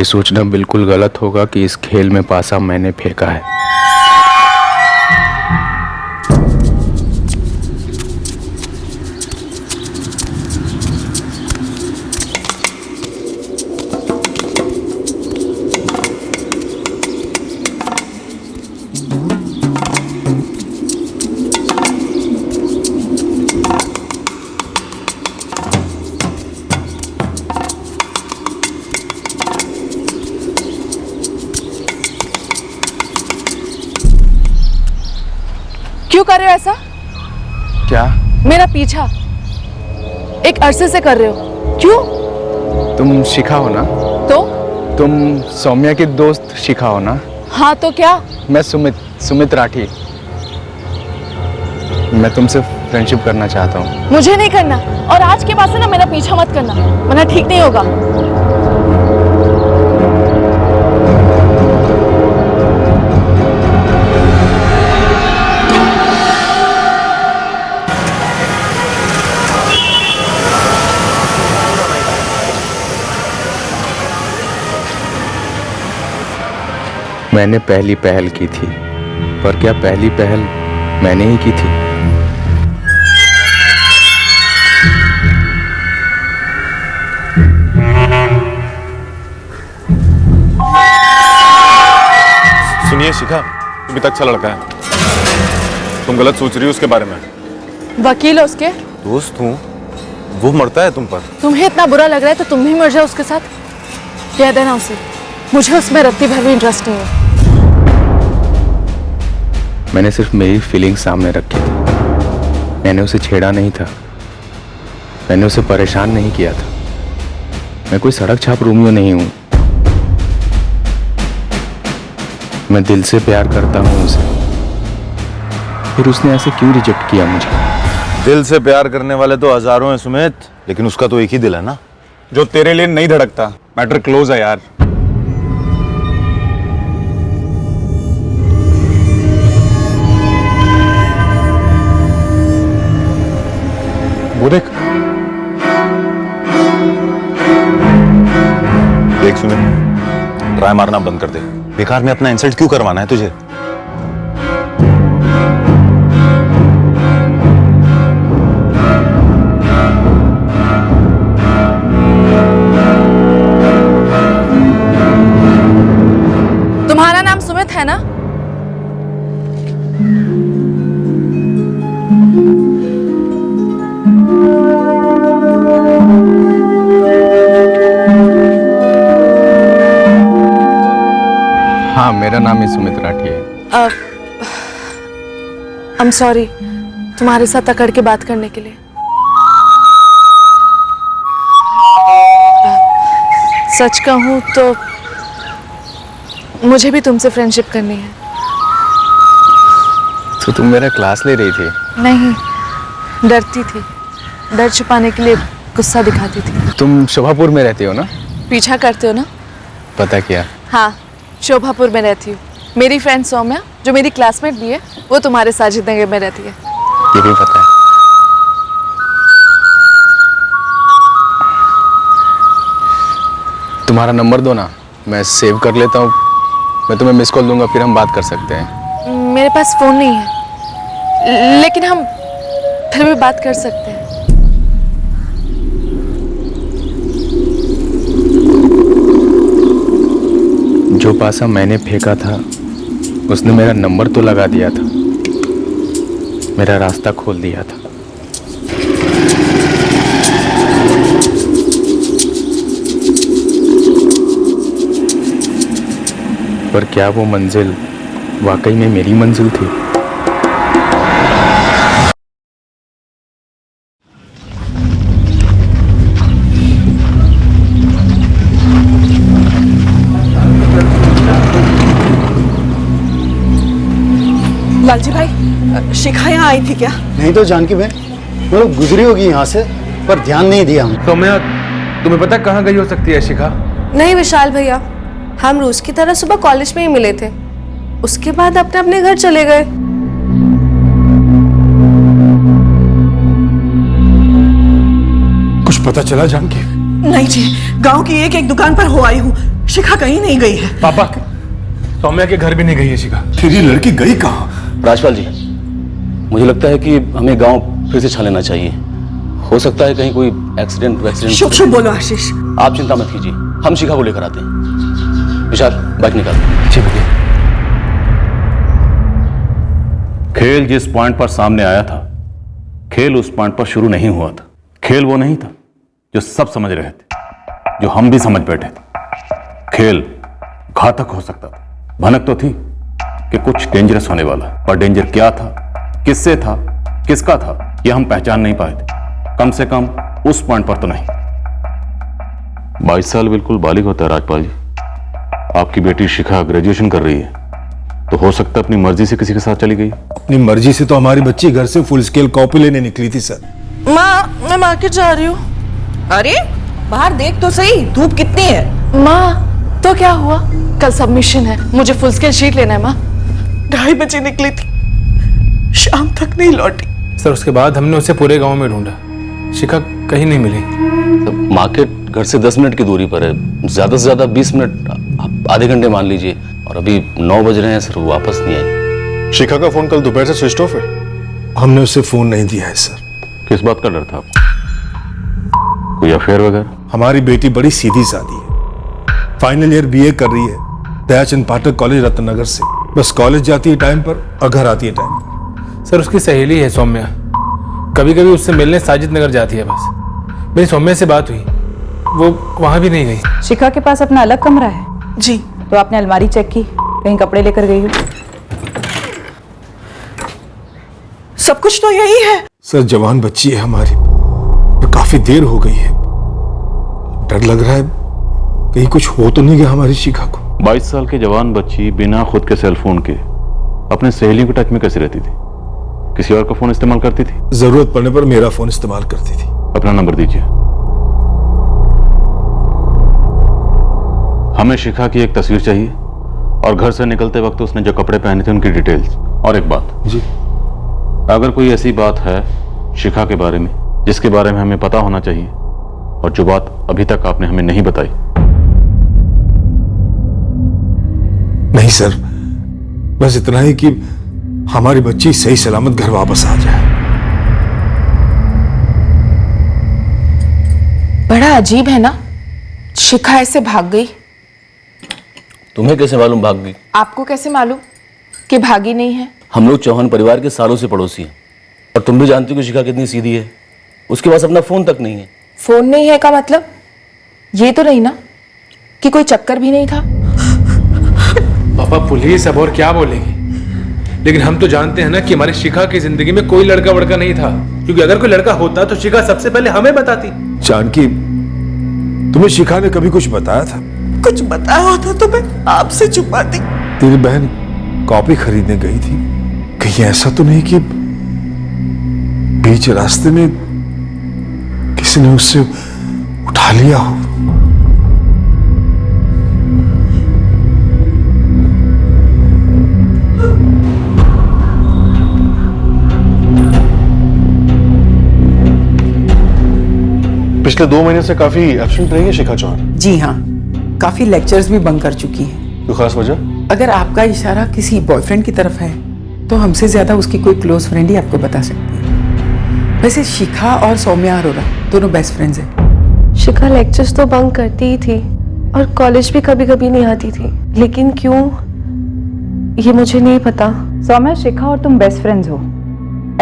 ये सोचना बिल्कुल गलत होगा कि इस खेल में पासा मैंने फेंका है। क्यों कर रहे हो ऐसा? क्या? मेरा पीछा एक अरसे से कर रहे हो, क्यों? तुम शिखा हो ना? तो? तुम सौम्या की दोस्त शिखा हो ना? हाँ तो क्या? मैं सुमित राठी। मैं तुमसे फ्रेंडशिप करना चाहता हूँ। मुझे नहीं करना, और आज के बाद से ना मेरा पीछा मत करना, वरना ठीक नहीं होगा। मैंने पहली पहल की थी, पर क्या पहली पहल मैंने ही की थी? सुनिए शिखा, सुमित अच्छा लड़का है। तुम गलत सोच रही हो उसके बारे में। वकील हो उसके? दोस्त हूँ, वो मरता है तुम पर। तुम्हें इतना बुरा लग रहा है तो तुम भी मर जाओ उसके साथ। कह देना उसे, मुझे उसमें रत्ती भर भी इंटरेस्ट नहीं है। मैंने सिर्फ मेरी फीलिंग सामने रखी थी। मैंने उसे छेड़ा नहीं था, मैंने उसे परेशान नहीं किया था। मैं कोई सड़क छाप रोमियो नहीं हूं। मैं दिल से प्यार करता हूं उसे। फिर उसने ऐसे क्यों रिजेक्ट किया मुझे? दिल से प्यार करने वाले तो हजारों हैं सुमित, लेकिन उसका तो एक ही दिल है ना, जो तेरे लिए नहीं धड़कता। मैटर क्लोज है यार। वो देख देख सुमित, ट्राई मारना बंद कर दे। बेकार में अपना इंसल्ट क्यों करवाना है तुझे? तुम्हारा नाम सुमित है ना? हाँ, मेरा नाम ही सुमित राठी है। आई एम सॉरी तुम्हारे साथ अकड़ के बात करने के लिए। सच कहूँ तो मुझे भी तुमसे फ्रेंडशिप करनी है। तो तुम मेरा क्लास ले रही थी? नहीं, डरती थी। डर छुपाने के लिए गुस्सा दिखाती थी। तुम शोभापुर में रहती हो ना? पीछा करते हो ना? पता किया। हाँ, शोभापुर में रहती हूँ। मेरी फ्रेंड सौम्या, जो मेरी क्लासमेट भी है, वो तुम्हारे साजिद नगर में रहती है। ये भी पता है। तुम्हारा नंबर दो ना, मैं सेव कर लेता हूँ। मैं तुम्हें मिस कॉल दूंगा, फिर हम बात कर सकते हैं। मेरे पास फोन नहीं है, लेकिन हम फिर भी बात कर सकते हैं। जो पासा मैंने फेंका था उसने मेरा नंबर तो लगा दिया था, मेरा रास्ता खोल दिया था। पर क्या वो मंजिल वाकई में मेरी मंजिल थी? लालजी भाई, शिखा यहाँ आई थी क्या? नहीं तो जानकी बहन, मतलब गुजरी होगी यहाँ से, पर ध्यान नहीं दिया हम। सौम्या, तुम्हें पता कहाँ गई हो सकती है शिखा? नहीं विशाल भैया, हम रोज की तरह सुबह कॉलेज में ही मिले थे, उसके बाद अपने अपने घर चले गए। कुछ पता चला जानकी? नहीं जी, गांव की एक एक दुकान पर हो आई हूँ। शिखा कहीं नहीं गई है। पापा, सौम्या के घर भी नहीं गई है शिखा। फिर ये लड़की गई कहाँ? राजपाल जी, मुझे लगता है कि हमें गांव फिर से छान लेना चाहिए। हो सकता है कहीं कोई एक्सीडेंट शुभ शुभ बोलो आशीष। आप चिंता मत कीजिए, हम शिखा को लेकर आते हैं। विशाल, बाइक निकाल। जी भैया। खेल जिस पॉइंट पर सामने आया था, खेल उस पॉइंट पर शुरू नहीं हुआ था। खेल वो नहीं था जो सब समझ रहे थे, जो हम भी समझ बैठे थे। खेल घातक हो सकता था। भनक तो थी कि कुछ डेंजरस होने वाला, पर डेंजर क्या था, किससे था, किसका था, यह हम पहचान नहीं पाए थे। कम से कम उस पॉइंट पर तो नहीं। 22 साल बिल्कुल बालिग होता है राजपाल जी। आपकी बेटी शिखा ग्रेजुएशन कर रही है, तो हो सकता है अपनी मर्जी से किसी के साथ चली गई। अपनी मर्जी से तो हमारी बच्ची घर से फुल स्केल कॉपी लेने निकली थी सर। माँ, मैं मार्केट जा रही हूँ। अरे बाहर देख तो सही, धूप कितनी है। माँ, तो क्या हुआ? कल सबमिशन है, मुझे फुल स्केल शीट लेना है। माँ, 2:30 बजे निकली थी, शाम तक नहीं लौटी। सर उसके बाद हमने उसे पूरे गांव में ढूंढा, शिखा कहीं नहीं मिली। तो मार्केट घर से 10 मिनट की दूरी पर है, ज्यादा से ज्यादा 20 मिनट, आधे घंटे मान लीजिए। और अभी 9 बज रहे हैं सर, वो वापस नहीं आई। शिखा का फोन कल दोपहर से स्विच ऑफ है। हमने उसे फोन नहीं दिया है सर। किस बात का डर था आपको? कोई अफेयर वगैरह? हमारी बेटी बड़ी सीधी सादी है, फाइनल ईयर बीए कर रही है दयाचंद पाठक कॉलेज रत्ननगर से। बस कॉलेज जाती है टाइम पर और घर आती है टाइम पर। सर उसकी सहेली है सौम्या, कभी कभी उससे मिलने साजिद नगर जाती है। बस मेरी सौम्या से बात हुई, वो वहां भी नहीं गई। शिखा के पास अपना अलग कमरा है? जी। तो आपने अलमारी चेक की, कहीं कपड़े लेकर गई हो? सब कुछ तो यही है। सर जवान बच्ची है हमारी, और काफी देर हो गई है। डर लग रहा है कहीं कुछ हो तो नहीं गया हमारी शिखा को। 22 साल की जवान बच्ची बिना खुद के सेलफोन के अपने सहेलियों के टच में कैसे रहती थी? किसी और का फोन इस्तेमाल करती थी? जरूरत पड़ने पर मेरा फोन इस्तेमाल करती थी। अपना नंबर दीजिए। हमें शिखा की एक तस्वीर चाहिए, और घर से निकलते वक्त उसने जो कपड़े पहने थे उनकी डिटेल्स। और एक बात जी, अगर कोई ऐसी बात है शिखा के बारे में जिसके बारे में हमें पता होना चाहिए, और जो बात अभी तक आपने हमें नहीं बताई। नहीं सर, बस इतना ही कि हमारी बच्ची सही सलामत घर वापस आ जाए। बड़ा अजीब है ना, शिखा ऐसे भाग गई। तुम्हें कैसे मालूम भाग गई? आपको कैसे मालूम कि भागी नहीं है? हम लोग चौहान परिवार के सालों से पड़ोसी हैं, और तुम भी जानती हो कि शिखा कितनी सीधी है। उसके पास अपना फोन तक नहीं है। फोन नहीं है का मतलब ये तो नहीं ना कि कोई चक्कर भी नहीं था? पापा पुलिस अब और क्या बोलेगी, लेकिन हम तो जानते हैं ना कि हमारी शिखा की जिंदगी में कोई लड़का वड़का नहीं था, क्योंकि अगर कोई लड़का होता तो शिखा सबसे पहले हमें बताती। जानकी, तुम्हें शिखा ने कभी कुछ बताया था? कुछ बताया होता तो मैं आपसे छुपाती। तेरी बहन कॉपी खरीदने गई थी, कहीं ऐसा तो नहीं कि बीच रास्ते में किसी ने उससे उठा लिया हो? पिछले 2 महीने से काफी एब्सेंट रही है शिखा चौहान। जी हाँ, काफी लेक्चर्स भी बंक कर चुकी है। कोई खास वजह? अगर आपका इशारा किसी बॉयफ्रेंड की तरफ है तो हमसे ज्यादा उसकी कोई क्लोज फ्रेंड ही आपको बता सकती है। वैसे शिखा और सौम्या अरोरा दोनों बेस्ट फ्रेंड्स हैं। शिखा लेक्चर्स तो बंक करती ही थी और कॉलेज भी कभी कभी नहीं आती थी, लेकिन क्यों ये मुझे नहीं पता। सौम्या, शिखा और तुम बेस्ट फ्रेंड्स हो,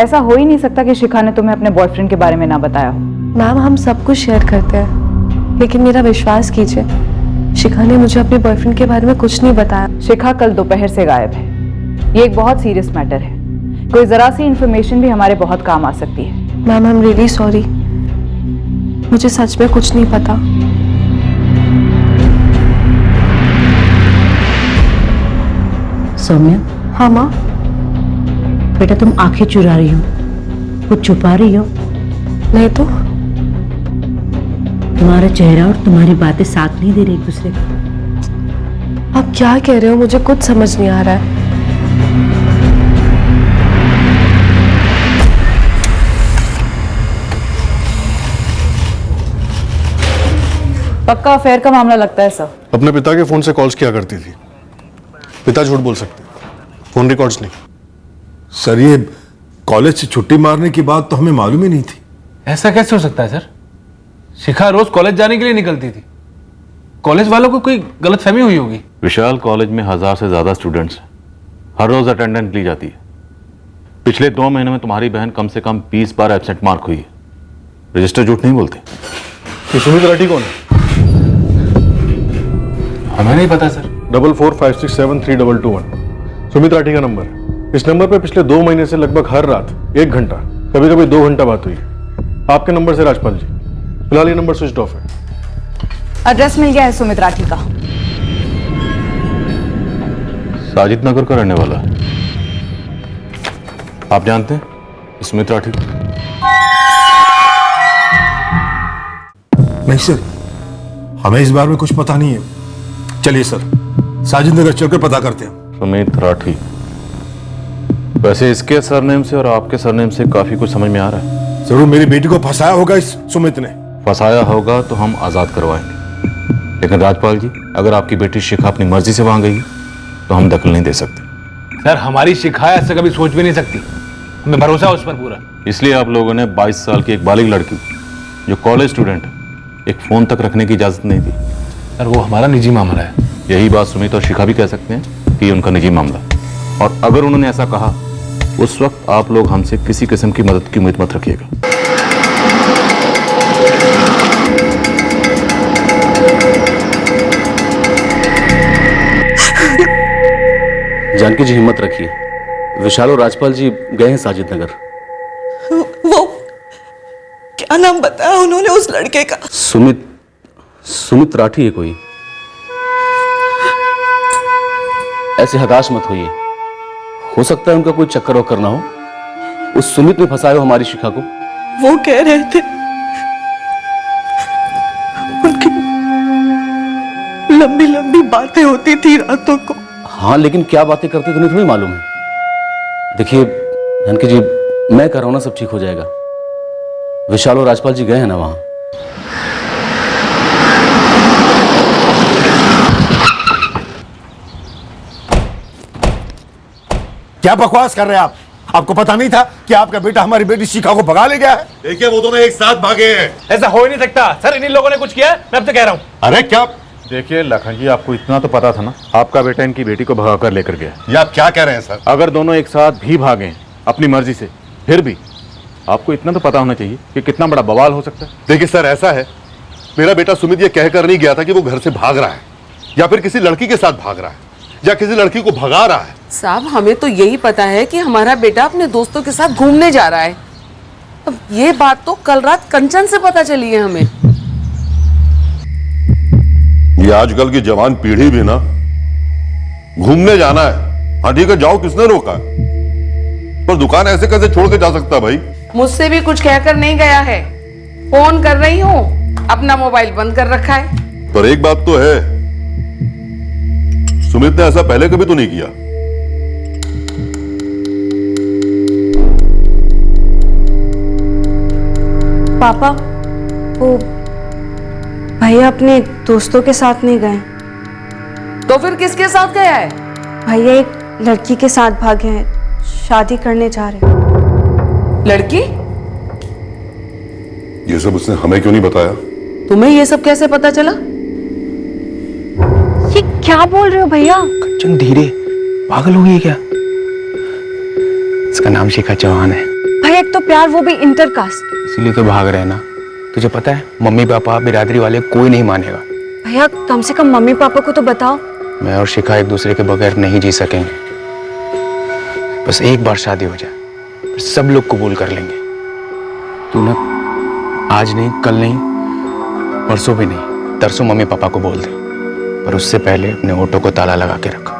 ऐसा हो ही नहीं सकता कि शिखा ने तुम्हें अपने बॉयफ्रेंड के बारे में ना बताया हो। मैम, हम सब कुछ शेयर करते हैं, लेकिन मेरा विश्वास कीजिए, शिखा ने मुझे अपने बॉयफ्रेंड के बारे में कुछ नहीं बताया। शिखा कल दोपहर से गायब है। ये एक बहुत सीरियस मैटर है, कोई जरा सी इंफॉर्मेशन भी हमारे बहुत काम आ सकती है। Ma'am, I am really sorry, मुझे सच में कुछ नहीं पता। सौम्या। हाँ माँ। बेटा, तुम आंखें चुरा रही हो, कुछ छुपा रही हो? नहीं तो। तुम्हारा चेहरा और तुम्हारी बातें साथ नहीं दे रही एक दूसरे को। आप क्या कह रहे हो? मुझे कुछ समझ नहीं आ रहा है। पक्का अफेयर का मामला लगता है सर। अपने पिता के फोन से कॉल्स किया करती थी। पिता झूठ बोल सकते, फोन रिकॉर्ड्स नहीं। सर ये कॉलेज से छुट्टी मारने की बात तो हमें मालूम ही नहीं थी। ऐसा कैसे हो सकता है सर? शिखा रोज कॉलेज जाने के लिए निकलती थी। कॉलेज वालों को कोई गलतफहमी हुई होगी। विशाल, कॉलेज में 1000 से ज्यादा स्टूडेंट्स हैं। हर रोज अटेंडेंस ली जाती है। पिछले 2 महीने में तुम्हारी बहन कम से कम 20 बार एब्सेंट मार्क हुई है। रजिस्टर झूठ नहीं बोलते। ये सुमित राठी कौन है? हमें नहीं पता सर। 4456732221 सुमित राठी का नंबर है। इस नंबर पर पिछले 2 महीने से लगभग हर रात 1 घंटा, कभी कभी 2 घंटा बात हुई है आपके नंबर से राजपाल जी। फिलहाल ये नंबर स्विच ऑफ है। एड्रेस मिल गया है सुमित राठी का। साजिद नगर का रहने वाला है। आप जानते हैं सुमित राठी को? नहीं सर, हमें इस बारे में कुछ पता नहीं है। चलिए सर, साजिद नगर चलकर पता करते हैं। सुमित राठी, वैसे इसके सरनेम से और आपके सरनेम से काफी कुछ समझ में आ रहा है। जरूर मेरी बेटी को फंसाया होगा इस सुमित ने। फंसाया होगा तो हम आजाद करवाएंगे, लेकिन राजपाल जी, अगर आपकी बेटी शिखा अपनी मर्जी से वहां गई तो हम दखल नहीं दे सकते। सर हमारी शिखा ऐसा कभी सोच भी नहीं सकती। हमें भरोसा है उस पर पूरा। इसलिए आप लोगों ने 22 साल की एक बालिग लड़की जो कॉलेज स्टूडेंट है, एक फोन तक रखने की इजाजत नहीं दी। सर वो हमारा निजी मामला है। यही बात सुमित और शिखा भी कह सकते हैं कि ये उनका निजी मामला है। और अगर उन्होंने ऐसा कहा, उस वक्त आप लोग हमसे किसी किस्म की मदद की उम्मीद मत रखिएगा। जानकी जी हिम्मत रखिए। विशाल और राजपाल जी गए हैं साजिद नगर। वो क्या नाम बताया उन्होंने उस लड़के का? सुमित राठी है कोई। ऐसे हताश मत होइए, हो सकता है उनका कोई चक्कर वक्कर ना हो। उस सुमित ने फंसाया हो हमारी शिखा को। वो कह रहे थे उनकी लंबी लंबी बातें होती थी रातों को। हाँ, लेकिन क्या बातें करते थे उन्हें थोड़ी मालूम है। देखिए जानकी जी, मैं कर रहा हूं ना, सब ठीक हो जाएगा। विशाल और राजपाल जी गए हैं ना वहां। क्या बकवास कर रहे हैं आप? आपको पता नहीं था कि आपका बेटा हमारी बेटी शिखा को भगा ले गया है? देखिए वो दोनों एक साथ भागे हैं। ऐसा हो ही नहीं सकता सर, इन्हीं लोगों ने कुछ किया है। मैं अब तो कह रहा हूँ। अरे क्या? देखिए लखन जी, आपको इतना तो पता था ना, आपका बेटा इनकी बेटी को भगा कर लेकर गया। ये आप क्या कह रहे हैं सर? अगर दोनों एक साथ भी भागे अपनी मर्जी से, फिर भी आपको इतना तो पता होना चाहिए कि कितना बड़ा बवाल हो सकता है। देखिए सर, ऐसा है, मेरा बेटा सुमित ये कहकर नहीं गया था कि वो घर से भाग रहा है या फिर किसी लड़की के साथ भाग रहा है या किसी लड़की को भगा रहा है। साहब हमें तो यही पता है कि हमारा बेटा अपने दोस्तों के साथ घूमने जा रहा है। अब ये बात तो कल रात कंचन से पता चली है हमें। ये आजकल की जवान पीढ़ी भी ना, घूमने जाना है, हाँ ठीक है जाओ, किसने रोका? पर दुकान ऐसे कैसे छोड़ के जा सकता भाई? मुझसे भी कुछ कहकर नहीं गया है। फोन कर रही हूँ, अपना मोबाइल बंद कर रखा है। पर एक बात तो है, सुमित ने ऐसा पहले कभी तो नहीं किया। पापा, वो भैया अपने दोस्तों के साथ नहीं गए। तो फिर किसके साथ गया है? भैया एक लड़की के साथ भागे हैं, शादी करने जा रहे हैं। लड़की? ये सब उसने हमें क्यों नहीं बताया? तुम्हें ये सब कैसे पता चला? ये क्या बोल रहे हो भैया? कंचन धीरे, पागल हो गई क्या? इसका नाम शिखा चौहान है। भैया एक तो प्यार, वो भी इंटरकास्ट। इसीलिए तो भाग रहे हैं ना। तुझे पता है, मम्मी पापा बिरादरी वाले कोई नहीं मानेगा। भैया कम से कम मम्मी पापा को तो बताओ। मैं और शिखा एक दूसरे के बगैर नहीं जी सकेंगे। बस एक बार शादी हो जाए, फिर सब लोग कबूल कर लेंगे। तू ना आज नहीं, कल नहीं, परसों भी नहीं, तरसों मम्मी पापा को बोल दे, पर उससे पहले अपने ऑटो को ताला लगा के रख।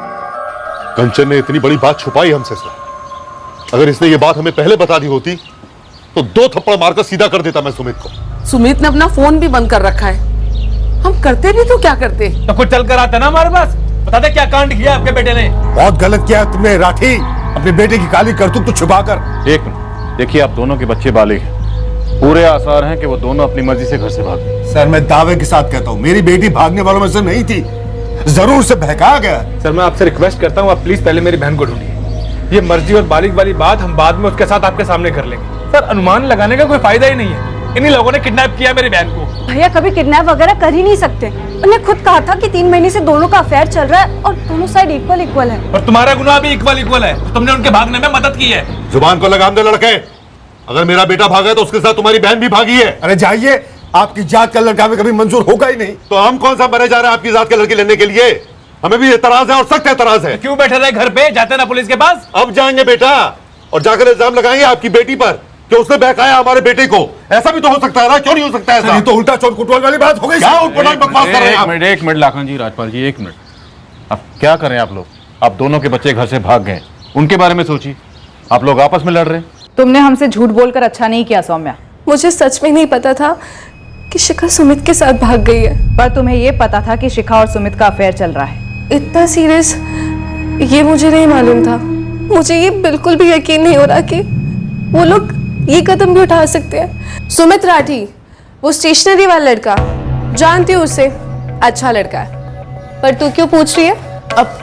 कंचन ने इतनी बड़ी बात छुपाई हमसे सर। अगर इसने ये बात हमें पहले बता दी होती तो 2 थप्पड़ मारकर सीधा कर देता मैं सुमित को। सुमित ने अपना फोन भी बंद कर रखा है। हम करते भी तो क्या करते? तो कुछ चल कर आता ना हमारे पास। बता दे क्या कांड किया आपके बेटे ने। बहुत गलत किया तुमने राठी, अपने बेटे की काली करतूत को छुपाकर। एक मिनट, देखिए आप दोनों के बच्चे बालिग हैं, पूरे आसार हैं कि वो दोनों अपनी मर्जी से घर से भाग गए। सर मैं दावे के साथ कहता हूँ मेरी बेटी भागने वालों में से नहीं थी, जरूर से बहका गया। सर मैं आपसे रिक्वेस्ट करता हूँ, आप प्लीज पहले मेरी बहन को ढूंढिए। ये मर्जी और बालिग वाली बात हम बाद में उसके साथ आपके सामने कर लेंगे। सर अनुमान लगाने का कोई फायदा ही नहीं है, इन्हीं लोगों ने किडनैप किया मेरी बहन को। भैया कभी किडनैप वगैरह कर ही नहीं सकते। उन्होंने खुद कहा था कि 3 महीने से दोनों का अफेयर चल रहा है और दोनों साइड इक्वल इक्वल है। और तुम्हारा गुनाह भी इक्वल है, तुमने उनके भागने में मदद की है। जुबान को लगाम दे लड़के, अगर मेरा बेटा भागा है तो उसके साथ तुम्हारी बहन भी भागी है। अरे जाइए, आपकी जात का लड़का भी कभी मंजूर होगा ही नहीं। तो हम कौन सा मरे जा रहे हैं आपकी जात के लड़की लेने के लिए? हमें भी एतराज है और सख्त एतराज है। क्यों बैठे रहे घर पे, जाते ना पुलिस के पास? अब जाएंगे बेटा और जाकर इल्जाम लगाएंगे आपकी बेटी पर कि उसने बहकाया हमारे बेटे को। ऐसा भी तो हो सकता है ना, क्यों नहीं हो सकता है? ये तो उल्टा चोट कुटवाल वाली बात हो गई। क्या उटपटांग बकवास कर रहे हैं आप? एक मिनट लाखन जी, राजपाल जी, एक मिनट। अब क्या करें आप लोग? आप दोनों के बच्चे घर से भाग गए, उनके बारे में सोचिए। आप लोग आपस में लड़ रहे हैं। तुमने हमसे झूठ बोलकर अच्छा नहीं किया सौम्या। मुझे सच में नहीं पता था कि शिखा सुमित के साथ भाग गई है। पर तुम्हें ये पता था कि शिखा और सुमित का अफेयर चल रहा है। इतना सीरियस ये मुझे नहीं मालूम था। मुझे ये बिल्कुल भी यकीन नहीं हो रहा कि वो लोग ये कदम भी उठा सकते हैं। सुमित राठी, वो स्टेशनरी वाला लड़का, जानती हूँ उसे, अच्छा लड़का है। पर तू क्यों पूछ रही है? अब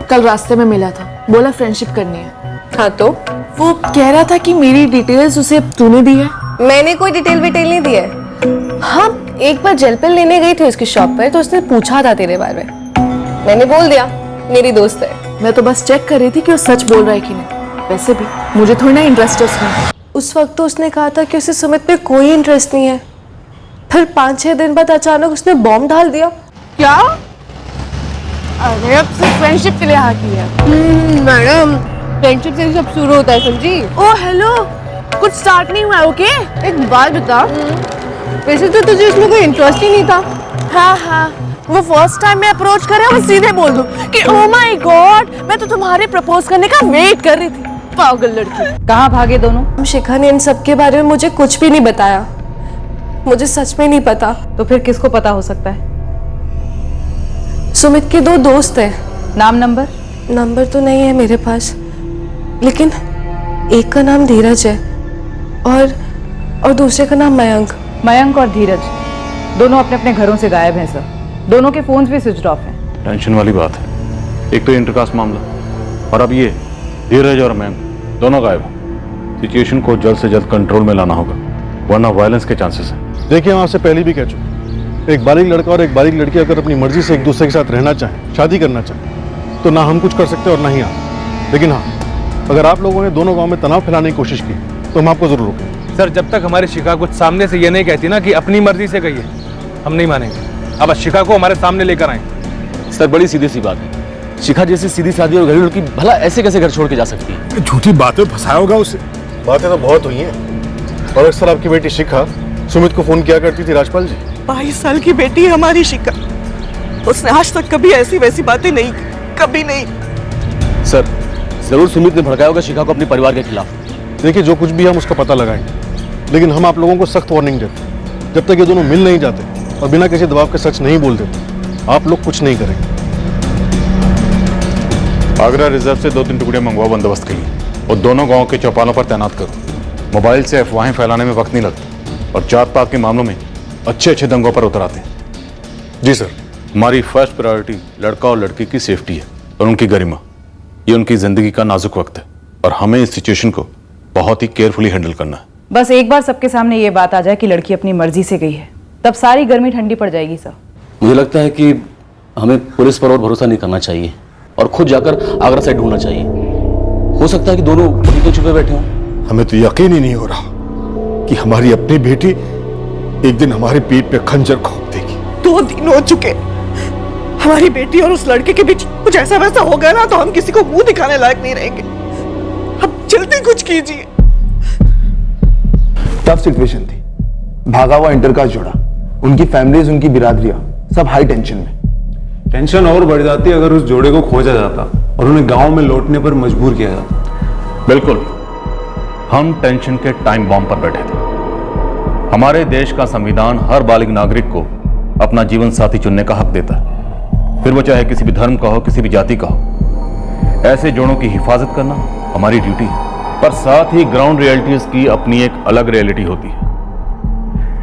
कल रास्ते में मिला था, बोला फ्रेंडशिप करनी है। हाँ तो वो कह रहा था कि मेरी डिटेल्स उसे तूने दी है। मैंने कोई डिटेल विटेल नहीं दी है। हाँ एक बार जेल पेन लेने गई थी उसकी शॉप पर, तो उसने पूछा था तेरे बारे में, मैंने बोल दिया मेरी दोस्त है। मैं तो बस चेक कर रही थी कि वो सच बोल रहा है कि नहीं। वैसे भी मुझे थोड़ा ना इंटरेस्ट है उसमें। उस वक्त तो उसने कहा था कि उसे सुमित पे कोई इंटरेस्ट नहीं है, फिर 5-6 दिन बाद अचानक उसने बॉम्ब डाल दिया। क्या? अरे अब सिर्फ फ्रेंडशिप के लिए हाँ की है। मैडम फ्रेंडशिप से सब शुरू होता है, समझी? ओ हेलो, कुछ स्टार्ट नहीं हुआ? ओके एक बात बता, वैसे तो तुझे उसमें कोई इंटरेस्ट ही नहीं था। हाँ, वो फर्स्ट टाइम मैं अप्रोच करे मैं सीधे बोल दूं कि ओह माय गॉड, मैं तो तुम्हारे प्रपोज करने का वेट कर रही थी। पागल लड़की। कहाँ भागे दोनों? शिखा ने इन सब के बारे में मुझे कुछ भी नहीं बताया। मुझे सच में नहीं पता। तो फिर किसको पता हो सकता है? सुमित के 2 दोस्त हैं। नाम नंबर? नंबर तो नहीं है मेरे पास, लेकिन एक का नाम धीरज है और दूसरे का नाम मयंक। मयंक और धीरज दोनों अपने अपने घरों से गायब हैं सर। दोनों के फोन्स भी स्विच ऑफ हैं। टेंशन वाली बात है। एक तो इंटरकास्ट मामला और अब ये धीरज और मैम दोनों गायब हैं। सिचुएशन को जल्द से जल्द कंट्रोल में लाना होगा, वरना वायलेंस के चांसेस हैं। देखिए हम आपसे पहले भी कह चुके, एक बालिग लड़का और एक बालिग लड़की अगर अपनी मर्जी से एक दूसरे के साथ रहना चाहें, शादी करना चाहें, तो ना हम कुछ कर सकते और ना ही आप। लेकिन हाँ, अगर आप लोगों ने दोनों गांव में तनाव फैलाने की कोशिश की तो हम आपको जरूर रोकेंगे। सर जब तक हमारी शिखा कुछ सामने से ये नहीं कहती ना कि अपनी मर्जी से गई है, हम नहीं मानेंगे। अब शिखा को हमारे सामने लेकर आए। सर बड़ी सीधी सी बात है, शिखा जैसी सीधी सादी और घरेलू लड़की भला ऐसे कैसे घर छोड़ के जा सकती है? झूठी बातें फंसाया होगा उसे। बातें तो बहुत हुई हैं और अक्सर आपकी बेटी शिखा सुमित को फोन किया करती थी। राजपाल जी, 22 साल की बेटी है हमारी शिखा, उसने आज तक कभी ऐसी वैसी बातें नहीं, कभी नहीं। सर जरूर सुमित ने भड़काया होगा शिखा को अपने परिवार के खिलाफ। देखिए जो कुछ भी हम उसका पता लगाएंगे, लेकिन हम आप लोगों को सख्त वार्निंग देते हैं, जब तक ये दोनों मिल नहीं जाते और बिना किसी दबाव के सच नहीं बोल देते, आप लोग कुछ नहीं करेंगे। आगरा रिजर्व से 2-3 टुकड़े मंगवाओ बंदोबस्त के लिए और दोनों गांव के चौपालों पर तैनात करो। मोबाइल से अफवाहें फैलाने में वक्त नहीं लगता और जात पात के मामलों में अच्छे दंगों पर उतर आते हैं। जी सर। हमारी फर्स्ट प्रायोरिटी लड़का और लड़की की सेफ्टी है और उनकी गरिमा। ये उनकी जिंदगी का नाजुक वक्त है और हमें इस सिचुएशन को बहुत ही केयरफुली हैंडल करना है। बस एक बार सबके सामने ये बात आ जाए कि लड़की अपनी मर्जी से गई है, तब सारी गर्मी ठंडी पड़ जाएगी सर। मुझे लगता है कि हमें पुलिस पर और भरोसा नहीं करना चाहिए और खुद जाकर आगरा साइड ढूंढना चाहिए। हो सकता है कि दोनों वहीं तो छुपे बैठे हों। हमें तो यकीन ही नहीं हो रहा कि हमारी अपनी बेटी एक दिन हमारी पीठ पे खंजर घोंप देगी। 2 दिन हो चुके, हमारी बेटी और उस लड़के के बीच कुछ ऐसा वैसा हो गया ना तो हम किसी को मुंह दिखाने लायक नहीं रहेंगे। अब जल्दी कुछ कीजिए। टफ सिचुएशन थी, भागा हुआ इंटरकास्ट जोड़ा, उनकी फैमिलीज, उनकी बिरादरियां सब हाई टेंशन में। टेंशन और बढ़ जाती अगर उस जोड़े को खोजा जाता और उन्हें गांव में लौटने पर मजबूर किया जाता। बिल्कुल, हम टेंशन के टाइम बॉम्ब पर बैठे थे। हमारे देश का संविधान हर बालिग नागरिक को अपना जीवन साथी चुनने का हक देता है, फिर वो चाहे किसी भी धर्म का हो, किसी भी जाति का हो। ऐसे जोड़ों की हिफाजत करना हमारी ड्यूटी है, पर साथ ही ग्राउंड रियलिटीज की अपनी एक अलग रियलिटी होती है।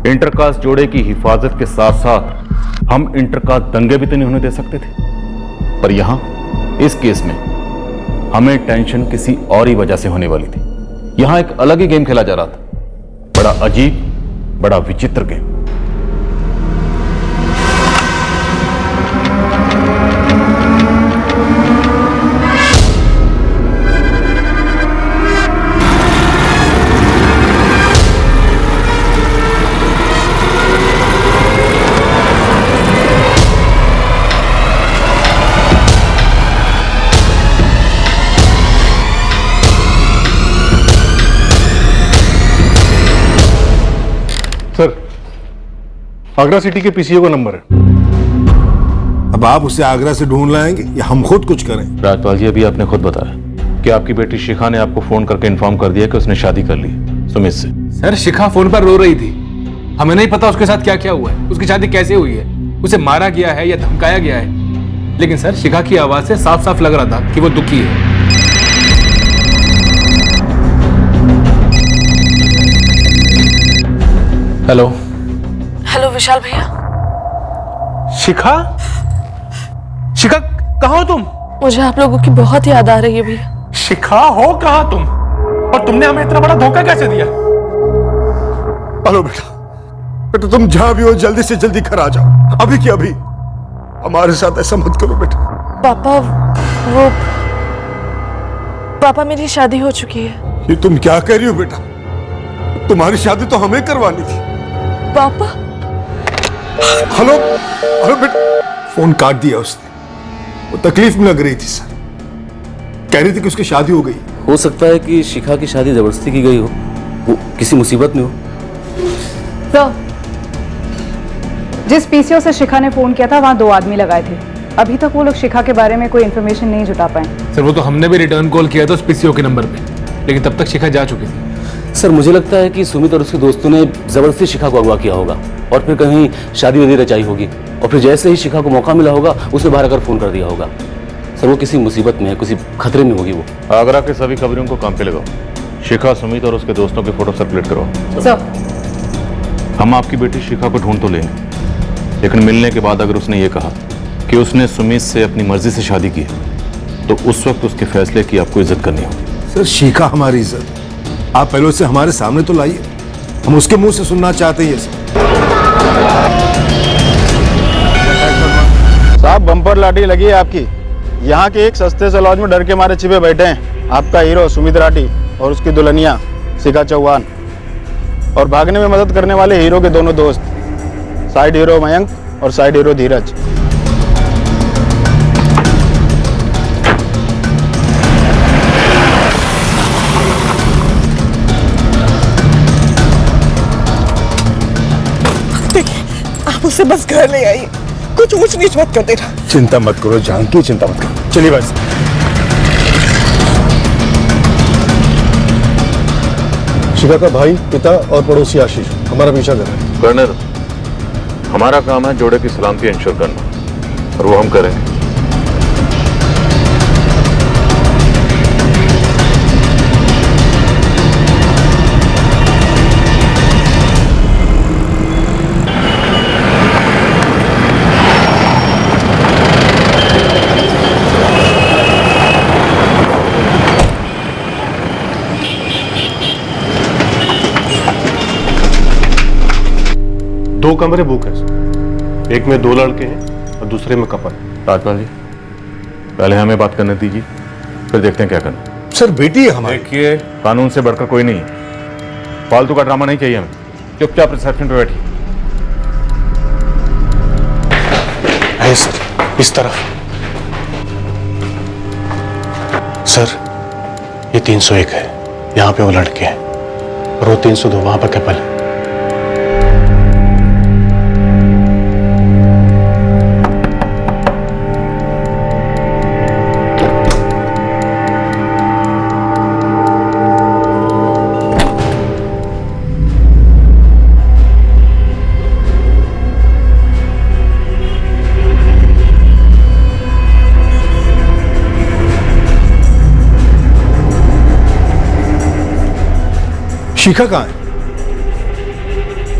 इंटरकास्ट जोड़े की हिफाजत के साथ साथ हम इंटरकास्ट दंगे भी तो नहीं होने दे सकते थे। पर यहां इस केस में हमें टेंशन किसी और ही वजह से होने वाली थी। यहां एक अलग ही गेम खेला जा रहा था, बड़ा अजीब, बड़ा विचित्र गेम। सर, आगरा सिटी के पीसीओ का नंबर है। अब आप उसे आगरा से ढूंढ लाएंगे या हम खुद कुछ करें? राजपाल जी, अभी आपने खुद बताया कि आपकी बेटी शिखा ने आपको फोन करके इन्फॉर्म कर दिया कि उसने शादी कर ली सुमित से। सर, शिखा फोन पर रो रही थी। हमें नहीं पता उसके साथ क्या क्या हुआ है, उसकी शादी कैसे हुई है, उसे मारा गया है या धमकाया गया है। लेकिन सर, शिखा की आवाज से साफ साफ लग रहा था कि वो दुखी है। हेलो हेलो विशाल भैया। शिखा, शिखा कहाँ हो तुम? मुझे आप लोगों की बहुत याद आ रही है भैया। शिखा, हो कहाँ तुम? और तुमने हमें इतना बड़ा धोखा कैसे दिया? हेलो बेटा, बेटा तुम जहां भी हो जल्दी से जल्दी घर आ जाओ, अभी की अभी। हमारे साथ ऐसा मत करो बेटा। पापा मेरी शादी हो चुकी है। ये तुम क्या कह रही हो बेटा? तुम्हारी शादी तो हमें करवानी थी। पापा? हेलो हेलो बेटा, फोन काट दिया उसने। वो तकलीफ में लग रही थी सर, कह रही थी कि उसकी शादी हो गई। हो सकता है कि शिखा की शादी जबरदस्ती की गई हो, वो किसी मुसीबत में हो। सर, जिस पीसीओ से शिखा ने फोन किया था वहां 2 आदमी लगाए थे। अभी तक वो लोग शिखा के बारे में कोई इन्फॉर्मेशन नहीं जुटा पाए। सर, वो तो हमने भी रिटर्न कॉल किया था उस पीसीओ के नंबर पे, लेकिन तब तक शिखा जा चुकी थी। सर, मुझे लगता है कि सुमित और उसके दोस्तों ने जबरदस्ती शिखा को अगवा किया होगा और फिर कहीं शादी वादी रचाई होगी, और फिर जैसे ही शिखा को मौका मिला होगा उसने बाहर आकर फोन कर दिया होगा। सर, वो किसी मुसीबत में है, किसी खतरे में होगी वो। आगरा के सभी खबरों को काम पे लगाओ। शिखा, सुमित और उसके दोस्तों के फोटो सर्कुलेट करो। सर, हम आपकी बेटी शिखा को ढूंढ तो लेंगे, लेकिन मिलने के बाद अगर उसने ये कहा कि उसने सुमित से अपनी मर्जी से शादी की है, तो उस वक्त उसके फैसले की आपको इज्जत करनी होगी। सर, शिखा हमारी इज्जत, आप पहले उसे हमारे सामने तो लाइए, हम उसके मुंह से सुनना चाहते हैं। साहब, बम्पर लाठी लगी है आपकी। यहाँ के एक सस्ते से लॉज में डर के मारे छिपे बैठे हैं आपका हीरो सुमित राठी और उसकी दुल्हनिया शिखा चौहान, और भागने में मदद करने वाले हीरो के दोनों दोस्त, साइड हीरो मयंक और साइड हीरो धीरज। आप उसे बस घर ले आइए, कुछ ऊंच नीच मत कर देना। चिंता मत करो जानकी, चिंता मत करो। चलिए बस। शिखा का भाई, पिता और पड़ोसी आशीष हमारा पीछा कर रहे हैं। कर्नल, हमारा काम है जोड़े की सलामती इंश्योर करना, और वो हम करेंगे। दो कमरे बुक हैं सर, एक में 2 लड़के हैं और दूसरे में कपल। राजपाल जी, पहले हमें बात करने दीजिए, फिर देखते हैं क्या करना। सर, बेटी है हमारी। देखिए, कानून से बढ़कर कोई नहीं, फालतू का ड्रामा नहीं चाहिए हमें। चुपचाप रिसेप्शन पे बैठिए। है सर, इस तरफ। सर, ये 301 है, यहाँ पे वो लड़के हैं, और वो 302 वहां पर कपल है। शिखा कहाँ है?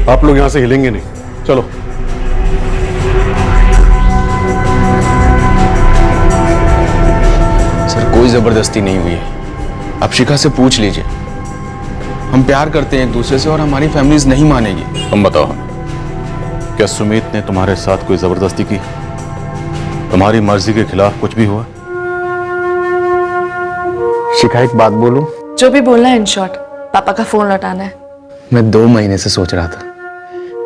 आप लोग यहां से हिलेंगे नहीं, चलो। सर कोई जबरदस्ती नहीं हुई है, आप शिखा से पूछ लीजिए। हम प्यार करते हैं एक दूसरे से और हमारी फैमिलीज नहीं मानेगी। तुम बताओ, क्या सुमित ने तुम्हारे साथ कोई जबरदस्ती की? तुम्हारी मर्जी के खिलाफ कुछ भी हुआ? शिखा एक बात बोलूं? जो भी बोलना है इन शॉर्ट, पापा का फोन लौटाना है। मैं 2 महीने से सोच रहा था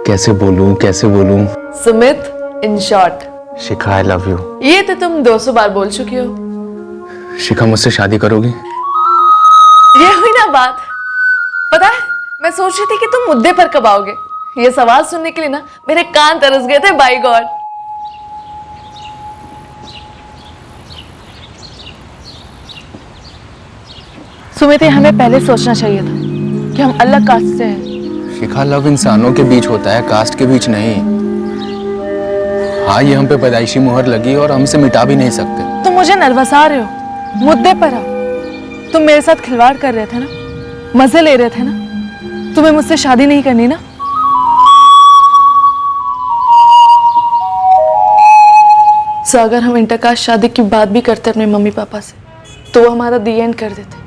कैसे बोलूं कैसे बोलूं। Sumit in short. Shikha I love you. ये तो तुम 200 बार बोल चुकी हो। शिखा मुझसे शादी करोगी? ये हुई ना बात। पता है मैं सोच रही थी कि तुम मुद्दे पर कब आओगे। ये सवाल सुनने के लिए ना मेरे कान तरस गए थे। Bye God. सुमित, हमें पहले सोचना चाहिए था कि हम अलग कास्ट से हैं। शिखा, लव इंसानों के बीच होता है, कास्ट के बीच नहीं। हाँ, ये हम पे पैदाइशी मुहर लगी और हमसे मिटा भी नहीं सकते। तुम मुझे नर्वसा रहे हो। मुद्दे पर आओ। तुम मेरे साथ खिलवाड़ कर रहे थे ना, मजे ले रहे थे ना। तुम्हें मुझसे शादी नहीं करनी ना? सो अगर हम इंटरकास्ट शादी की बात भी करते अपने मम्मी पापा से तो वो हमारा दी एंड कर देते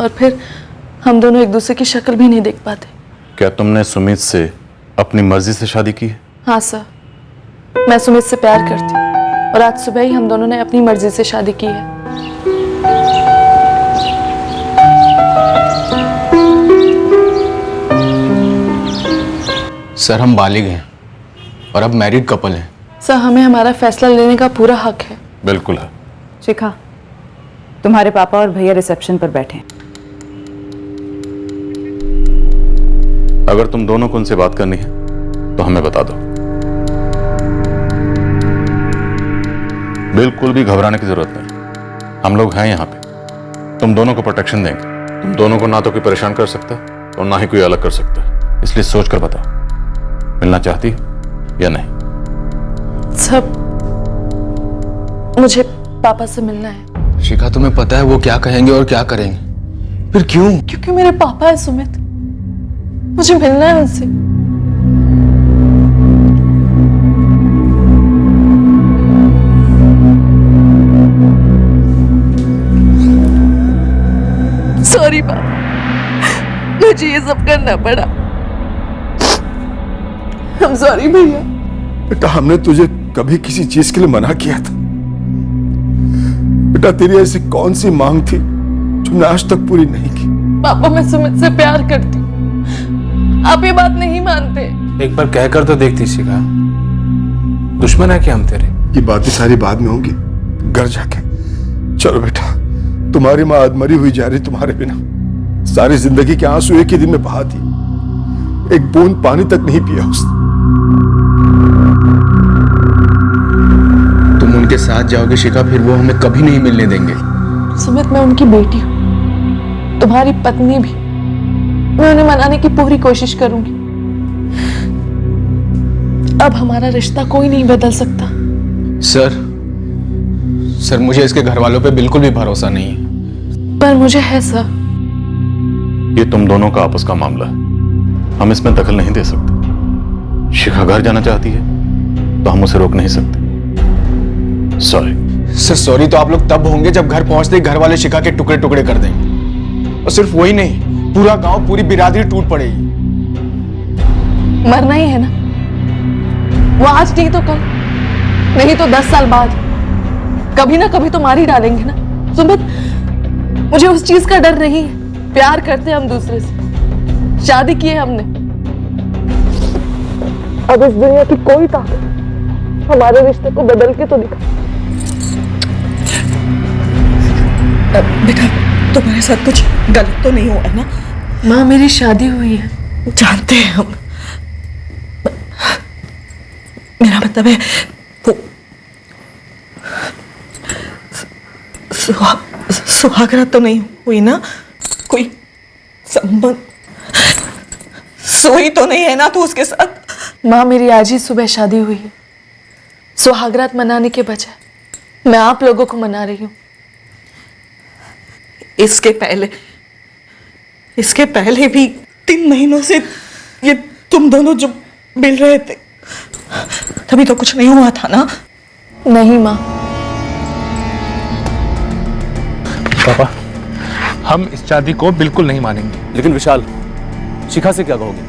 और फिर हम दोनों एक दूसरे की शक्ल भी नहीं देख पाते। क्या तुमने सुमित से अपनी मर्जी से शादी की है? हाँ सर, मैं सुमित से प्यार करती हूँ और आज सुबह ही हम दोनों ने अपनी मर्जी से शादी की है। सर हम बालिग हैं और अब मैरिड कपल हैं। सर हमें हमारा फैसला लेने का पूरा हक है। बिल्कुल है। शिखा, तुम्हारे पापा और भैया रिसेप्शन पर बैठे हैं। अगर तुम दोनों को उनसे बात करनी है तो हमें बता दो। बिल्कुल भी घबराने की जरूरत नहीं, हम लोग हैं यहाँ पे। तुम दोनों को प्रोटेक्शन देंगे। तुम दोनों को ना तो कोई परेशान कर सकता और ना ही कोई अलग कर सकता, इसलिए सोच कर बताओ, मिलना चाहती या नहीं? सब मुझे पापा से मिलना है। शिखा, तुम्हें पता है वो क्या कहेंगे और क्या करेंगे? फिर क्यों? क्योंकि मेरे पापा है सुमित, मुझे मिलना है उनसे। सॉरी पापा, मुझे ये सब करना पड़ा। I'm sorry भैया। बेटा, हमने तुझे कभी किसी चीज के लिए मना किया था? बेटा, तेरी ऐसी कौन सी मांग थी जो हमने आज तक पूरी नहीं की? पापा, मैं सुमित से प्यार करती हूँ, आप ये बात नहीं मानते। एक बार कहकर तो देखती शिखा, दुश्मन है क्या हम तेरे? ये बातें सारी बाद में होंगी, घर जाके। चलो बेटा, तुम्हारी माँ अधमरी हुई जा रही तुम्हारे बिना। सारी जिंदगी के आंसू एक ही दिन में बहा दी, एक बूंद पानी तक नहीं पिया उसने। तुम उनके साथ जाओगे शिखा, फिर वो हमें कभी नहीं मिलने देंगे। सुमित, मैं उनकी बेटी हूँ, तुम्हारी पत्नी भी। मैं उन्हें मनाने की पूरी कोशिश करूंगी। अब हमारा रिश्ता कोई नहीं बदल सकता। सर मुझे इसके घर वालों पे बिल्कुल भी भरोसा नहीं है। पर मुझे है सर। ये तुम दोनों का आपस का मामला है, हम इसमें दखल नहीं दे सकते। शिखा घर जाना चाहती है तो हम उसे रोक नहीं सकते। सॉरी। सर सॉरी तो आप लोग तब होंगे जब घर पहुंचते ही घर वाले शिखा के टुकड़े टुकड़े कर देंगे। और सिर्फ वही नहीं, पूरा गांव, पूरी बिरादरी टूट पड़ेगी। मरना ही है ना, वो आज नहीं तो कल, नहीं तो 10 साल बाद, कभी ना कभी तो मार ही डालेंगे ना। सुमित, मुझे उस चीज का डर नहीं है। प्यार करते हम दूसरे से, शादी की है हमने। अब इस दुनिया की कोई ताकत हमारे रिश्ते को बदल के तो दिखा। बेटा, तुम्हारे साथ कुछ गलत तो नहीं हुआ है ना? माँ, मेरी शादी हुई है। जानते हैं हम, मेरा मतलब है वो सुहागरात तो नहीं हुई ना? कोई संबंध सोई तो नहीं है ना तू उसके साथ? माँ, मेरी आज ही सुबह शादी हुई है। सुहागरात मनाने के बजाय मैं आप लोगों को मना रही हूँ। इसके पहले भी 3 महीनों से ये तुम दोनों जो मिल रहे थे तभी तो कुछ नहीं हुआ था ना? नहीं माँ। पापा, हम इस शादी को बिल्कुल नहीं मानेंगे। लेकिन विशाल, शिखा से क्या कहोगे?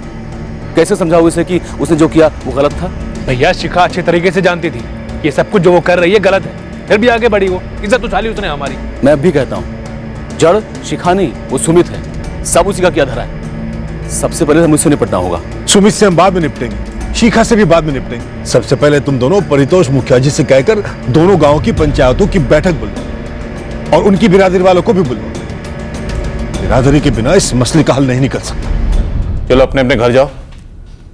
कैसे समझाओगे उसे कि उसने जो किया वो गलत था? भैया, शिखा अच्छी तरीके से जानती थी ये सब कुछ जो वो कर रही है गलत है, फिर भी आगे बढ़ी। वो इज्जत उछाली उसने हमारी। मैं अब भी कहता हूँ, जड़ शिखा नहीं, वो सुमित है। सब उसी का क्या धरा है। सबसे पहले हमें उससे निपटना होगा। सुमित से हम बाद में निपटेंगे, शिखा से भी बाद में निपटेंगे। सबसे पहले तुम दोनों परितोष मुखिया जी से कहकर दोनों गांव की पंचायतों की बैठक बुलाओ और उनकी बिरादरी वालों को भी बुलाओ। बिरादरी के बिना इस मसले का हल नहीं निकल सकता। चलो अपने अपने घर जाओ,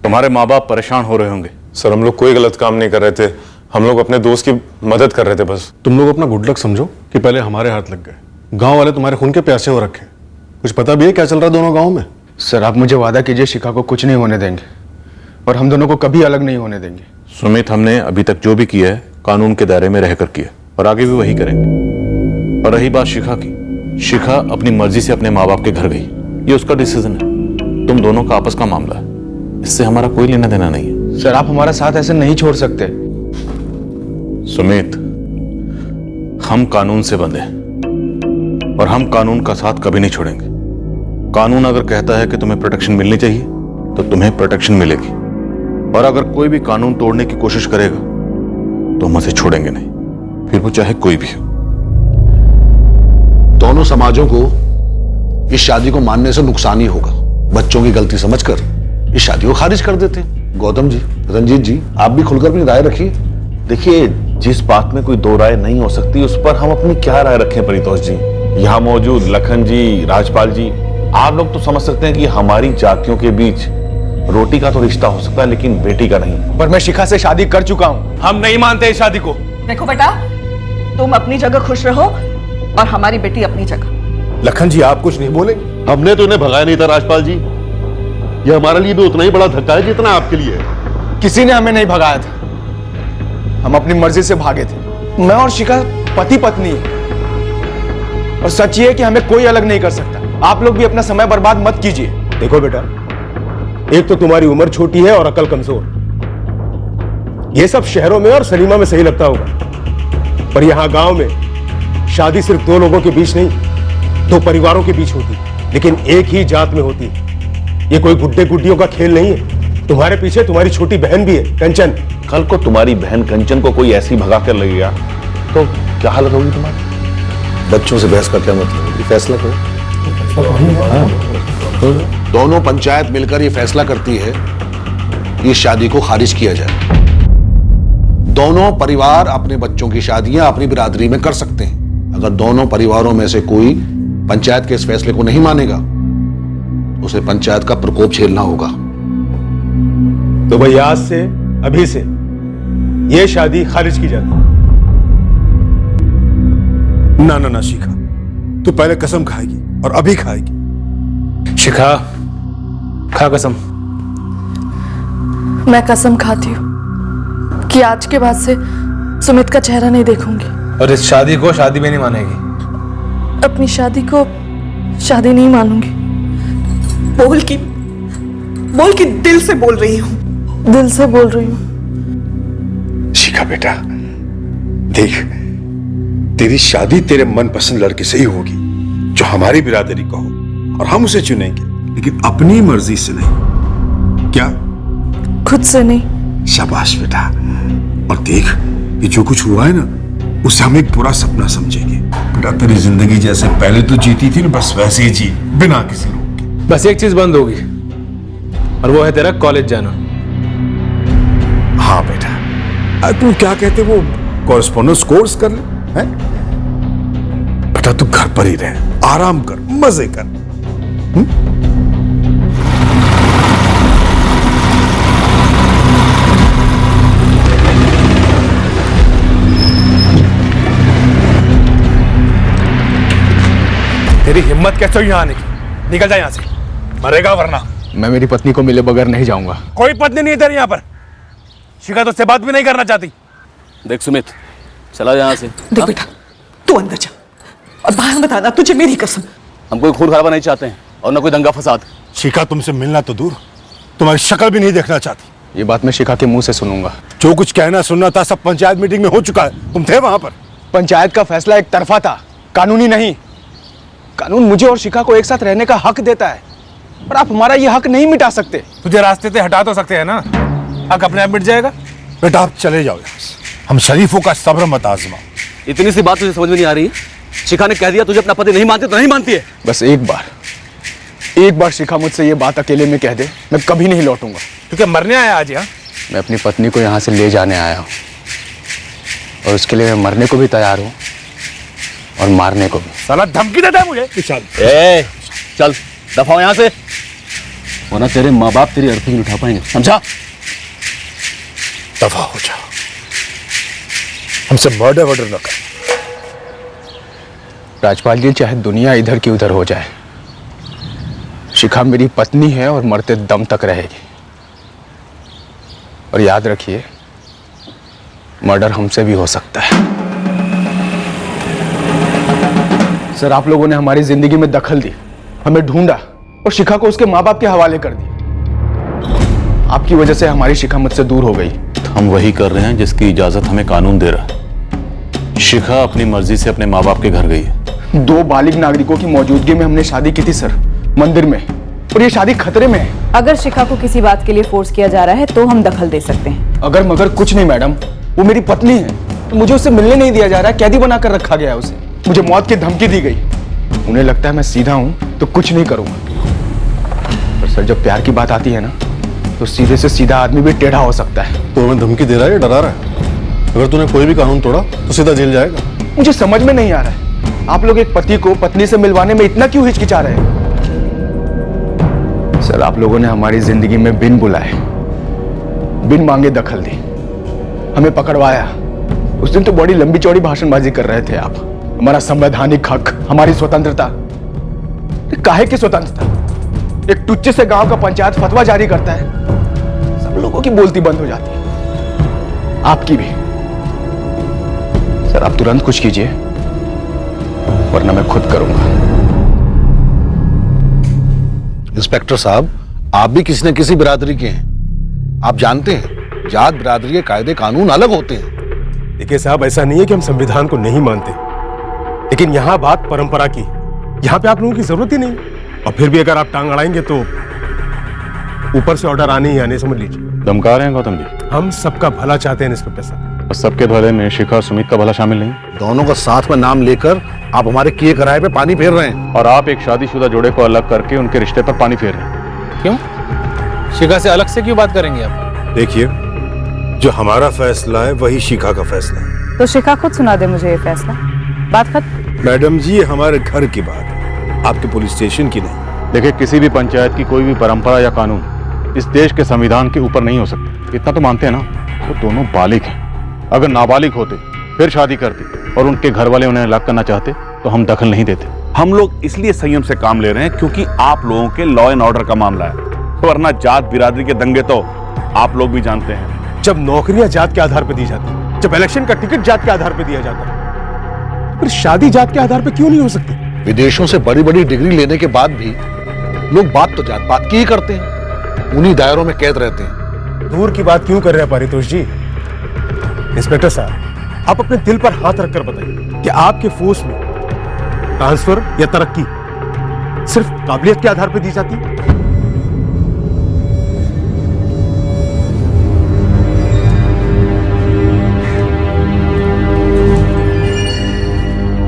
तुम्हारे माँ बाप परेशान हो रहे होंगे। सर, हम लोग कोई गलत काम नहीं कर रहे थे, हम लोग अपने दोस्त की मदद कर रहे थे बस। तुम लोग अपना गुड लक समझो कि पहले हमारे हाथ लग गए। गांव वाले तुम्हारे खून के प्यासे हो रखे। कुछ पता भी है क्या चल रहा है दोनों गांव में? सर, आप मुझे वादा कीजिए शिखा को कुछ नहीं होने देंगे और हम दोनों को कभी अलग नहीं होने देंगे। सुमित, हमने अभी तक जो भी किया है कानून के दायरे में रहकर किया और आगे भी वही करेंगे। और रही बात शिखा की, शिखा अपनी मर्जी से अपने माँ बाप के घर गई, ये उसका डिसीजन है। तुम दोनों का आपस का मामला है, इससे हमारा कोई लेना देना नहीं है। सर, आप हमारा साथ ऐसे नहीं छोड़ सकते। सुमित, हम कानून से बंधे हैं और हम कानून का साथ कभी नहीं छोड़ेंगे। कानून अगर कहता है कि तुम्हें प्रोटेक्शन मिलनी चाहिए तो तुम्हें प्रोटेक्शन मिलेगी, और अगर कोई भी कानून तोड़ने की कोशिश करेगा तो हम उसे छोड़ेंगे नहीं, फिर वो चाहे कोई भी हो। दोनों समाजों को इस शादी को मानने से नुकसान ही होगा। बच्चों की गलती समझकर इस शादी को खारिज कर देते हैं। गौतम जी, रंजीत जी, आप भी खुलकर अपनी राय रखिए। देखिए, जिस बात में कोई दो राय नहीं हो सकती उस पर हम अपनी क्या राय रखें परितोष जी? यहाँ मौजूद लखन जी, राजपाल जी, आप लोग तो समझ सकते हैं कि हमारी जातियों के बीच रोटी का तो रिश्ता हो सकता है लेकिन बेटी का नहीं। पर मैं शिखा से शादी कर चुका हूँ। हम नहीं मानते इस शादी को। देखो बेटा, तुम अपनी जगह खुश रहो और हमारी बेटी अपनी जगह। लखन जी, आप कुछ नहीं बोलेंगे? हमने तो इन्हें भगाया नहीं था राजपाल जी। ये हमारे लिए भी उतना ही बड़ा धक्का है जितना आपके लिए है। किसी ने हमें नहीं भगाया था, हम अपनी मर्जी से भागे थे। मैं और शिखा पति पत्नी है और सच ये है कि हमें कोई अलग नहीं कर सकता। आप लोग भी अपना समय बर्बाद मत कीजिए। देखो बेटा, एक तो तुम्हारी उम्र छोटी है और अकल कमजोर। ये सब शहरों में और सिनेमा में सही लगता होगा, पर यहां गांव में शादी सिर्फ दो लोगों के बीच नहीं, दो परिवारों के बीच होती है, लेकिन एक ही जात में होती है। ये कोई गुड्डे गुड्डियों का खेल नहीं है। तुम्हारे पीछे तुम्हारी छोटी बहन भी है, कंचन। कल को तुम्हारी बहन कंचन को कोई ऐसी भगा कर लगेगा तो क्या हालत होगी तुम्हारी? बच्चों से बहस का क्या मतलब? ये फैसला करो। दोनों पंचायत मिलकर ये फैसला करती है कि इस शादी को खारिज किया जाए। दोनों परिवार अपने बच्चों की शादियां अपनी बिरादरी में कर सकते हैं। अगर दोनों परिवारों में से कोई पंचायत के इस फैसले को नहीं मानेगा तो उसे पंचायत का प्रकोप झेलना होगा। तो भाई आज से, अभी से ये शादी खारिज की जाती है। ना ना ना शिखा, तू पहले कसम खाएगी और अभी खाएगी। शिखा, खा कसम। मैं कसम खाती हूँ कि आज के बाद से सुमित का चेहरा नहीं देखूंगी और इस शादी को शादी में नहीं मानेगी। अपनी शादी को शादी नहीं मानूंगी। बोल की दिल से बोल रही हूँ। दिल से बोल रही हूँ। शिखा बेटा, देख, तेरी शादी तेरे मनपसंद लड़के से ही होगी जो हमारी बिरादरी का हो और हम उसे चुनेंगे, लेकिन अपनी मर्जी से नहीं। क्या? खुद से नहीं। शाबाश बेटा। और देख, ये जो कुछ हुआ है ना, उसे हम एक बुरा सपना समझेंगे। बेटा, तेरी जिंदगी जैसे पहले तो जीती थी ना, बस वैसे ही जी, बिना किसी रोक के। बस एक चीज बंद होगी और वो है तेरा कॉलेज जाना। हाँ बेटा, तुम क्या कहते वो कॉरेस्पॉन्डेंस कोर्स कर ले हैं? बेटा तू घर पर ही रह, आराम कर, मजे कर। तेरी हिम्मत कैसे हुई यहाँ आने की? निकल जा यहाँ से, मरेगा वरना। मैं मेरी पत्नी को मिले बगैर नहीं जाऊंगा। कोई पत्नी नहीं है तेरे यहाँ पर। शिखा तो उससे बात भी नहीं करना चाहती। देख सुमित, चला यहाँ से। देख बेटा, तू अंदर जा और बाहर मत आना, तुझे मेरी कसम। हम कोई खून खराबा नहीं चाहते हैं और ना कोई दंगा फसाद। शिखा तुमसे मिलना तो दूर, तुम्हारी शक्ल भी नहीं देखना चाहती। ये बात मैं शिखा के मुंह से सुनूंगा। जो कुछ कहना सुनना था सब पंचायत मीटिंग में हो चुका है, तुम थे वहां पर। पंचायत का फैसला एक तरफा था, कानूनी नहीं। कानून मुझे और शिखा को एक साथ रहने का हक देता है, पर आप हमारा ये हक नहीं मिटा सकते। तुझे रास्ते से हटा तो सकते हैं ना, हक अपने आप मिट जाएगा। बेटा आप चले जाओ यहाँ से, हम शरीफों का सब्र मत आजमाओ। इतनी सी बात तुझे समझ में नहीं आ रही है? शिखा ने कह दिया तुझे अपना पति नहीं मानती तो नहीं मानती है। बस एक बार शिखा मुझसे ये बात अकेले में कह दे, मैं कभी नहीं लौटूंगा। तू क्या मरने आया आज यहाँ? मैं अपनी पत्नी को यहाँ से ले जाने आया हूँ, और उसके लिए मैं मरने को भी तैयार हूँ और मारने को भी। साला धमकी देता है मुझे। चल दफा हो यहाँ से, वरना तेरे माँ बाप तेरी अर्थी नहीं उठा पाएंगे, समझा? दफा हो जाओ, हमसे मर्डर न कर। राजपाल जी, चाहे दुनिया इधर की उधर हो जाए, शिखा मेरी पत्नी है और मरते दम तक रहेगी। और याद रखिए, मर्डर हमसे भी हो सकता है। सर, आप लोगों ने हमारी जिंदगी में दखल दी, हमें ढूंढा और शिखा को उसके माँ बाप के हवाले कर दिया। आपकी वजह से हमारी शिखा मुझसे दूर हो गई। हम वही कर रहे हैं जिसकी इजाजत हमें कानून दे रहा है। शिखा अपनी मर्जी से अपने माँ बाप के घर गई है। 2 बालिग नागरिकों की मौजूदगी में हमने शादी की थी सर, मंदिर में, और ये शादी खतरे में है। अगर शिखा को किसी बात के लिए फोर्स किया जा रहा है तो हम दखल दे सकते हैं। अगर मगर कुछ नहीं मैडम, वो मेरी पत्नी है, तो मुझे उससे मिलने नहीं दिया जा रहा है, कैदी बनाकर रखा गया है उसे। मुझे मौत की धमकी दी गई। उन्हें लगता है मैं सीधा हूं तो कुछ नहीं करूंगा, पर सर जब प्यार की बात आती है ना, तो सीधे से सीधा आदमी भी टेढ़ा हो सकता है। तो हमें धमकी दे रहा है या डरा रहा है? अगर तूने कोई भी कानून तोड़ा तो सीधा जेल जाएगा। मुझे समझ में नहीं आ रहा है, आप लोग एक पति को पत्नी से मिलवाने में इतना क्यों हिचकिचा रहे हैं? सर, आप लोगों ने हमारी जिंदगी में बिन बुलाए, बिन मांगे दखल दी, हमें पकड़वाया। उस दिन तो बड़ी लंबी चौड़ी भाषणबाजी कर रहे थे आप। हमारा संवैधानिक हक, हमारी स्वतंत्रता। काहे की स्वतंत्रता? एक टुच्चे से गांव का पंचायत फतवा जारी करता है, सब लोगों की बोलती बंद हो जाती है, आपकी भी। सर, आप तुरंत कुछ कीजिए, वरना मैं खुद करूंगा। इंस्पेक्टर साहब, आप भी किसी न किसी बिरादरी के हैं। आप जानते हैं जात बिरादरी के कायदे कानून अलग होते हैं। देखिए साहब, ऐसा नहीं है कि हम संविधान को नहीं मानते, लेकिन यहाँ बात परंपरा की, यहाँ पे आप लोगों की जरूरत ही नहीं। और फिर भी अगर आप टांग अड़ाएंगे तो ऊपर से ऑर्डर आने ही आने, समझ लीजिए। धमका रहे हैं गौतम जी? हम सबका भला चाहते हैं इंस्पेक्टर साहब। और सबके भले में शिखा और सुमित का भला शामिल नहीं। दोनों का साथ में नाम लेकर आप हमारे किए कराए पे पानी फेर रहे हैं। और आप एक शादीशुदा जोड़े को अलग करके उनके रिश्ते पर पानी फेर रहे हैं। क्यों? शिखा से अलग से क्यों बात करेंगे आप? देखिए, जो हमारा फैसला है वही शिखा का फैसला है। तो शिखा खुद सुना दे मुझे ये फैसला, बात खत्म। मैडम जी, ये हमारे घर की बात है, आपके पुलिस स्टेशन की नहीं। देखिए, किसी भी पंचायत की कोई भी परंपरा या कानून इस देश के संविधान के ऊपर नहीं हो सकते। इतना तो मानते हैं ना, वो दोनों बालिग हैं। अगर नाबालिग होते फिर शादी करते और उनके घर वाले उन्हें अलग करना चाहते तो हम दखल नहीं देते। हम लोग इसलिए संयम से काम ले रहे हैं क्योंकि आप लोगों के लॉ एंड ऑर्डर का मामला है, वरना जात बिरादरी के दंगे तो आप लोग भी जानते हैं। जब नौकरियां जात के आधार पर दी जाती, जब इलेक्शन का टिकट जात के आधार पर दिया जाता है, फिर शादी जात के आधार पर क्यों नहीं हो सकती? विदेशों से बड़ी बड़ी डिग्री लेने के बाद भी लोग बात तो जात पात की ही करते हैं, उन्हीं दायरों में कैद रहते हैं। दूर की बात क्यों कर रहे हैं पारितोष जी? इंस्पेक्टर साहब, आप अपने दिल पर हाथ रखकर बताइए कि आपके फोर्स में ट्रांसफर या तरक्की सिर्फ काबिलियत के आधार पर दी जाती है?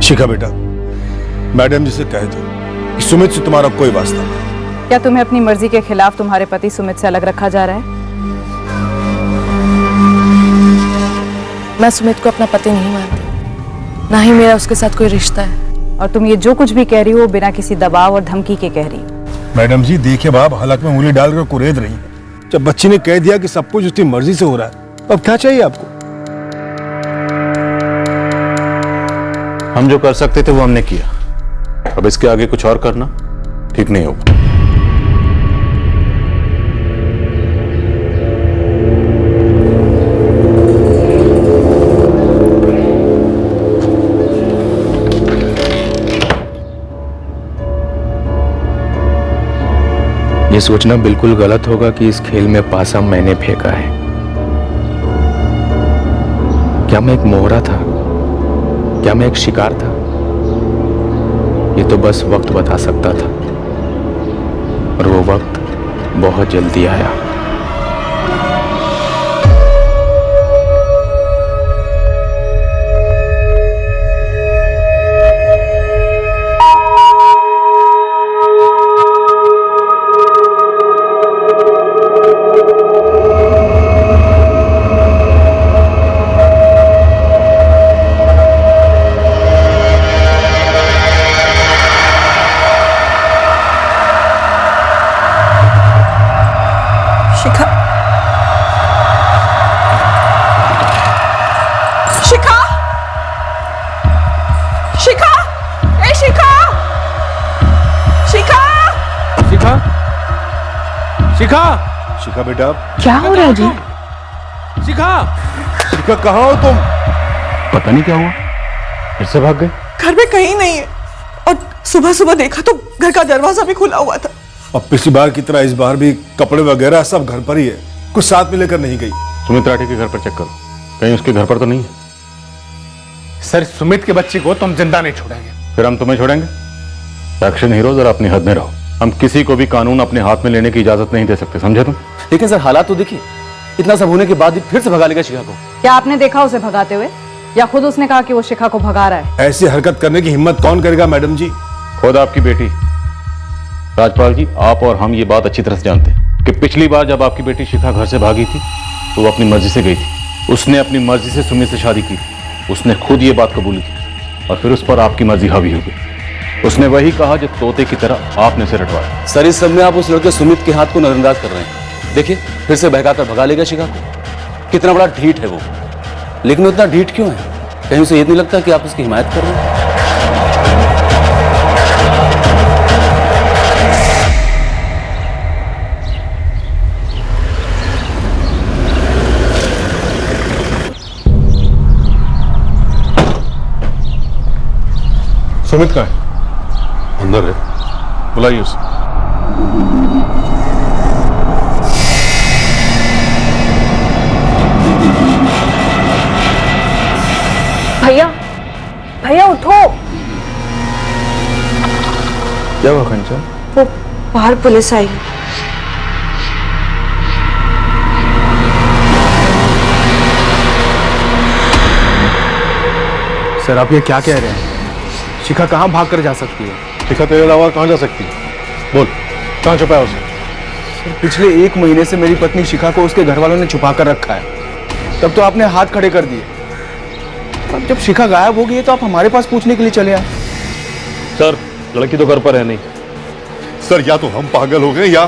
शिखा बेटा, मैडम जी से कह दो कि सुमित से तुम्हारा कोई वास्ता नहीं। क्या तुम्हें अपनी मर्जी के खिलाफ तुम्हारे पति सुमित से अलग रखा जा रहा है? मैं सुमित को अपना पति नहीं मानती, ना ही मेरा उसके साथ कोई रिश्ता है। और तुम ये जो कुछ भी कह रही हो बिना किसी दबाव और धमकी के कह रही हो। मैडम जी देखिए, बाप हलक में उंगली डालकर कुरेद रही है। जब बच्ची ने कह दिया कि सब कुछ उसकी मर्जी से हो रहा है, तो अब क्या चाहिए आपको? हम जो कर सकते थे वो हमने किया, अब इसके आगे कुछ और करना ठीक नहीं होगा। ये सोचना बिल्कुल गलत होगा कि इस खेल में पासा मैंने फेंका है। क्या मैं एक मोहरा था? क्या मैं एक शिकार था? ये तो बस वक्त बता सकता था, और वो वक्त बहुत जल्दी आया। शिखा! शिखा बेटा, क्या हो रहा है जी? शिखा! शिखा कहाँ हो तुम? पता नहीं क्या हुआ, फिर से भाग गए। घर में कहीं नहीं है, और सुबह सुबह देखा तो घर का दरवाजा भी खुला हुआ था। अब पिछली बार की तरह इस बार भी कपड़े वगैरह सब घर पर ही है, कुछ साथ में लेकर नहीं गई। सुमित राठी के घर पर चेक करो, कहीं उसके घर पर तो नहीं है। सर, सुमित के बच्चे को तो हम जिंदा नहीं छोड़ेंगे। फिर हम तुम्हें छोड़ेंगे? एक्शन हीरो, जरा अपनी हद में रहो। हम किसी को भी कानून अपने हाथ में लेने की इजाजत नहीं दे सकते, समझे तुम? लेकिन सर, हालात तो देखिए, इतना सब होने के बाद भी फिर से भगा लेगा शिखा को। क्या आपने देखा उसे भगाते हुए, या खुद उसने कहा कि वो शिखा को भगा रहा है? ऐसी हरकत करने की हिम्मत कौन करेगा मैडम जी? खुद आपकी बेटी। राजपाल जी, आप और हम ये बात अच्छी तरह से जानते हैं कि पिछली बार जब आपकी बेटी शिखा घर से भागी थी तो वो अपनी मर्जी से गई थी। उसने अपनी मर्जी से सुमित से शादी की थी। उसने खुद ये बात कबूली थी, और फिर उस पर आपकी मर्जी हावी हो गई। उसने वही कहा जो तोते की तरह आपने उसे रटवाया। सर, इस सब में आप उस लड़के सुमित के हाथ को नजरअंदाज कर रहे हैं। देखिए, फिर से बहकाकर भगा लेगा शिखा को। कितना बड़ा ढीठ है वो। लेकिन वो इतना ढीठ क्यों है? कहीं उसे ये नहीं लगता कि आप उसकी हिमायत कर रहे हैं? सुमित कहाँ है? अंदर है, बुलाइए उसे। भैया, भैया उठो। क्या हुआ कंचन? वो बाहर पुलिस आई। सर, आप ये क्या कह रहे हैं? शिखा कहाँ भाग कर जा सकती है? शिखा तेरे अलावा कहाँ जा सकती है? बोल, कहाँ छुपाया उसे? पिछले 1 महीने से मेरी पत्नी शिखा को उसके घर वालों ने छुपा कर रखा है। तब तो आपने हाथ खड़े कर दिए। अब जब शिखा गायब हो गई है तो आप हमारे पास पूछने के लिए चले आए। सर, लड़की तो घर पर है नहीं। सर, या तो हम पागल हो गए या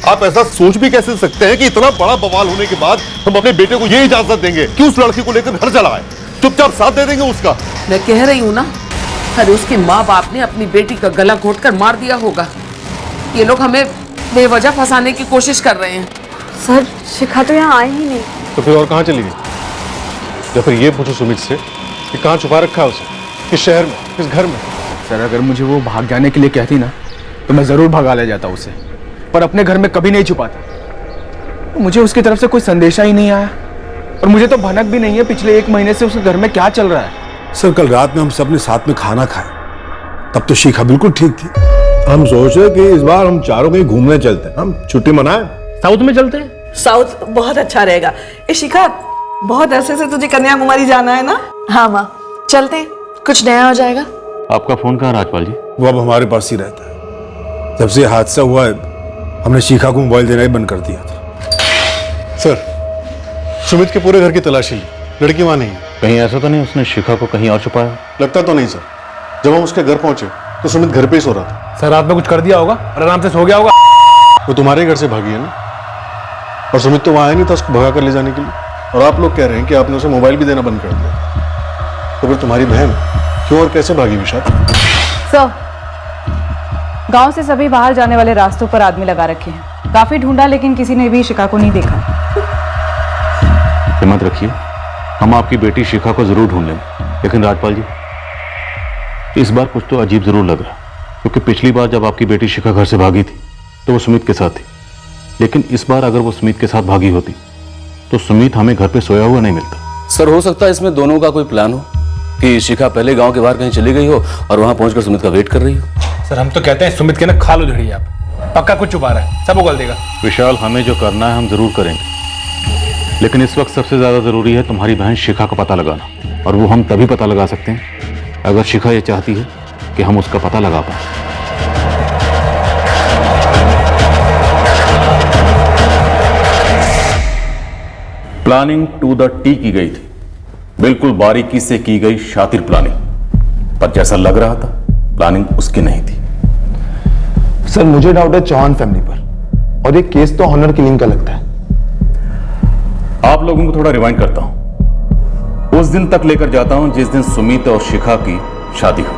आप ऐसा सोच भी कैसे सकते हैं कि इतना बड़ा बवाल होने के बाद हम अपने बेटे को ये इजाजत देंगे कि उस लड़की को लेकर घर चला आए? चुपचाप साथ दे देंगे उसका। मैं कह रही हूँ ना, अरे उसके माँ बाप ने अपनी बेटी का गला घोटकर मार दिया होगा। ये लोग हमें बेवजह फंसाने की कोशिश कर रहे हैं। सर, शिखा तो यहाँ आई ही नहीं। तो फिर और कहाँ चली गई? या फिर ये पूछो सुमित से कि कहाँ छुपा रखा है उसे, किस शहर में, किस घर में? सर, अगर मुझे वो भाग जाने के लिए कहती ना तो मैं जरूर भगा ले जाता उसे, पर अपने घर में कभी नहीं छुपाता। मुझे उसकी तरफ से कोई संदेशा ही नहीं आया, और मुझे तो भनक भी नहीं है पिछले 1 महीने से उसके घर में क्या चल रहा है। सर, कल रात में हम सब ने साथ में खाना खाया, तब तो शिखा बिल्कुल ठीक थी। हम सोच रहे कि इस बार हम चारों कहीं घूमने चलते हैं, हम छुट्टी मनाएं, साउथ में चलते हैं। साउथ बहुत अच्छा रहेगा। ए शिखा, बहुत ऐसे से तुझे कन्याकुमारी जाना है ना? हाँ माँ, चलते हैं, कुछ नया हो जाएगा। आपका फोन कहाँ राजपाल जी? वो अब हमारे पास ही रहता है। जब से हादसा हुआ है हमने शिखा को मोबाइल देना ही बंद कर दिया था। सर, सुमित के पूरे घर की तलाशी ली, लड़की वहां नहीं है। कहीं ऐसा तो नहीं उसने शिखा को कहीं और छुपाया? लगता तो नहीं सर। जब हम उसके घर पहुंचे तो सुमित घर पे ही सो रहा था। सर, रात में कुछ कर दिया होगा और आराम से सो गया होगा। वो तुम्हारे घर से भागी है ना, और सुमित तो वहां आया नहीं था उसको भगा कर ले जाने के लिए। और आप लोग कह रहे हैं कि आपने उसे मोबाइल भी देना बंद कर दिया। तो फिर तुम्हारी बहन क्यों और कैसे भागी विशाल? सर, गांव से सभी बाहर जाने वाले रास्तों पर आदमी लगा रखे हैं। काफी ढूंढा लेकिन किसी ने भी शिखा को नहीं देखा। हिम्मत रखिए, हम आपकी बेटी शिखा को जरूर ढूंढ लेंगे। लेकिन राजपाल जी, इस बार कुछ तो अजीब जरूर लग रहा, क्योंकि पिछली बार जब आपकी बेटी शिखा घर से भागी थी तो वो सुमित के साथ थी, लेकिन इस बार अगर वो सुमित के साथ भागी होती तो सुमित हमें घर पे सोया हुआ नहीं मिलता। सर, हो सकता है इसमें दोनों का कोई प्लान हो कि शिखा पहले गांव के बाहर कहीं चली गई हो और वहां पहुंचकर सुमित का वेट कर रही हो। सर, हम तो कहते हैं सुमित के ना खाल उधड़ी आप, पक्का कुछ छुपा रहा है, सब उगल देगा। विशाल, हमें जो करना है हम जरूर करेंगे, लेकिन इस वक्त सबसे ज्यादा जरूरी है तुम्हारी बहन शिखा का पता लगाना, और वो हम तभी पता लगा सकते हैं अगर शिखा ये चाहती है कि हम उसका पता लगा पाए। प्लानिंग टू द टी की गई थी, बिल्कुल बारीकी से की गई शातिर प्लानिंग, पर जैसा लग रहा था प्लानिंग उसकी नहीं थी। सर, मुझे डाउट है चौहान फैमिली पर, और ये केस तो ऑनर किलिंग का लगता है। आप लोगों को थोड़ा रिवाइंड करता हूं, उस दिन तक लेकर जाता हूं जिस दिन सुमित और शिखा की शादी हो।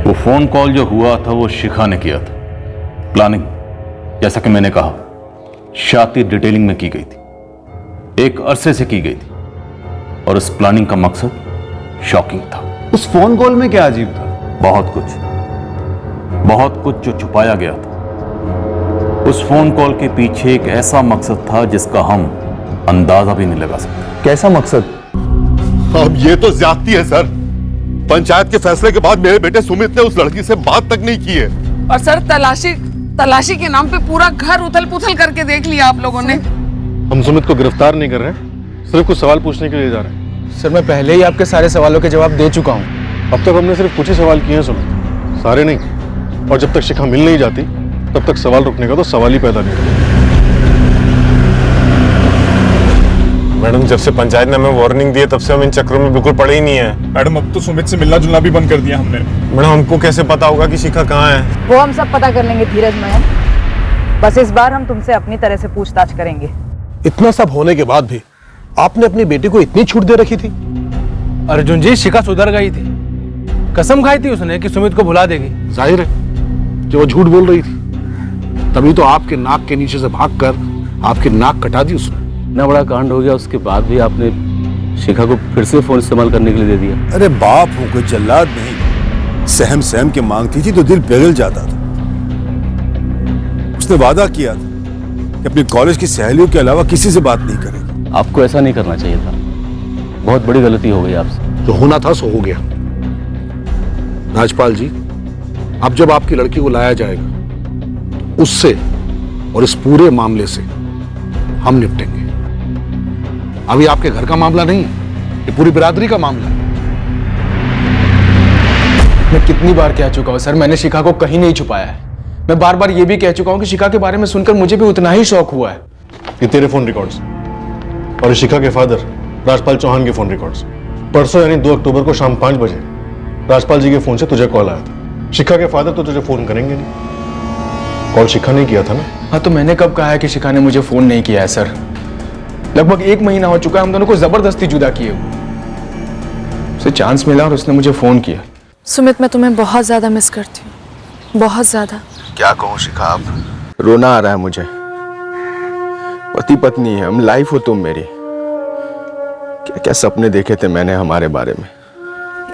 वो फोन कॉल जो हुआ था वो शिखा ने किया था। प्लानिंग, जैसा कि मैंने कहा, शातिर डिटेलिंग में की गई थी, एक अरसे से की गई थी, और उस प्लानिंग का मकसद शॉकिंग था। उस फोन कॉल में क्या अजीब था? बहुत कुछ जो छुपाया गया था। उस फोन कॉल के पीछे एक ऐसा मकसद था जिसका हम अंदाजा भी नहीं लगा सकते। कैसा मकसद? अब ये तो ज्यादती है सर। पंचायत के फैसले के बाद मेरे बेटे सुमित ने उस लड़की से बात तक नहीं की है। और सर, तलाशी के नाम पे पूरा घर उथल पुथल करके देख लिया आप लोगों ने। हम सुमित को गिरफ्तार नहीं कर रहे हैं, सिर्फ कुछ सवाल पूछने के लिए जा रहे हैं। सर, मैं पहले ही आपके सारे सवालों के जवाब दे चुका हूँ। अब तक हमने सिर्फ कुछ ही सवाल किए हैं सुमित, सारे नहीं। और जब तक शिखा मिल नहीं जाती तब तक सवाल रुकने का तो सवाल ही पैदा नहीं होता। मैडम, जब से पंचायत ने हमें वार्निंग दी है तब से हम इन चक्रों में बिल्कुल पड़े ही नहीं है। मैडम, अब तो सुमित से मिलना जुलना भी बंद कर दिया हमने। मैडम, हमको कैसे पता होगा कि शिखा कहाँ है? वो हम सब पता कर लेंगे धीरज मैम, बस इस बार हम तुमसे अपनी तरह से पूछताछ करेंगे। इतना सब होने के बाद भी आपने अपनी बेटी को इतनी छूट दे रखी थी। अर्जुन जी, शिखा सुधर गई थी, कसम खाई थी उसने कि सुमित को भुला देगी। जाहिर है कि वो झूठ बोल रही थी, तभी तो आपके नाक के नीचे से भागकर आपकी नाक कटा दी उसने। इतना बड़ा कांड हो गया, उसके बाद भी आपने शिखा को फिर से फोन इस्तेमाल करने के लिए दे दिया। अरे बाप हूं, कोई जल्लाद नहीं। सहम के मांगती थी तो दिल पिघल जाता था। उसने वादा किया था कि अपनी कॉलेज की सहेलियों के अलावा किसी से बात नहीं करेगी। आपको ऐसा नहीं करना चाहिए था, बहुत बड़ी गलती हो गई आपसे। जो होना था सो हो गया। राजपाल जी, अब जब आपकी लड़की को लाया जाएगा, उससे और इस पूरे मामले से हम निपटेंगे। अभी आपके घर का मामला नहीं है, ये पूरी बिरादरी का मामला है। मैं कितनी बार कह चुका हूँ सर, मैंने शिखा को कहीं नहीं छुपाया है। मैं बार बार ये भी कह चुका हूँ कि शिखा के बारे में सुनकर मुझे भी उतना ही शौक हुआ है। ये तेरे फोन रिकॉर्ड्स और शिखा के फादर राजपाल चौहान के फोन रिकॉर्ड्स। परसों यानी 2 अक्टूबर को शाम 5 बजे राजपाल जी के फोन से तुझे कॉल आया था। शिखा के फादर तो तुझे फोन करेंगे नहीं। कॉल शिखा ने किया था ना? हाँ, तो मैंने कब कहा है कि शिखा ने मुझे फोन नहीं किया है सर? लगभग 1 महीना हो चुका है हम दोनों को जबरदस्ती जुदा किए हुए। उसे चांस मिला और उसने मुझे फोन किया। सुमित, मैं तुम्हें बहुत ज्यादा मिस करती हूँ, बहुत ज्यादा। क्या कहूँ शिखा, अब रोना आ रहा है मुझे। पति पत्नी है हम, लाइफ हो तुम मेरी। क्या क्या सपने देखे थे मैंने हमारे बारे में।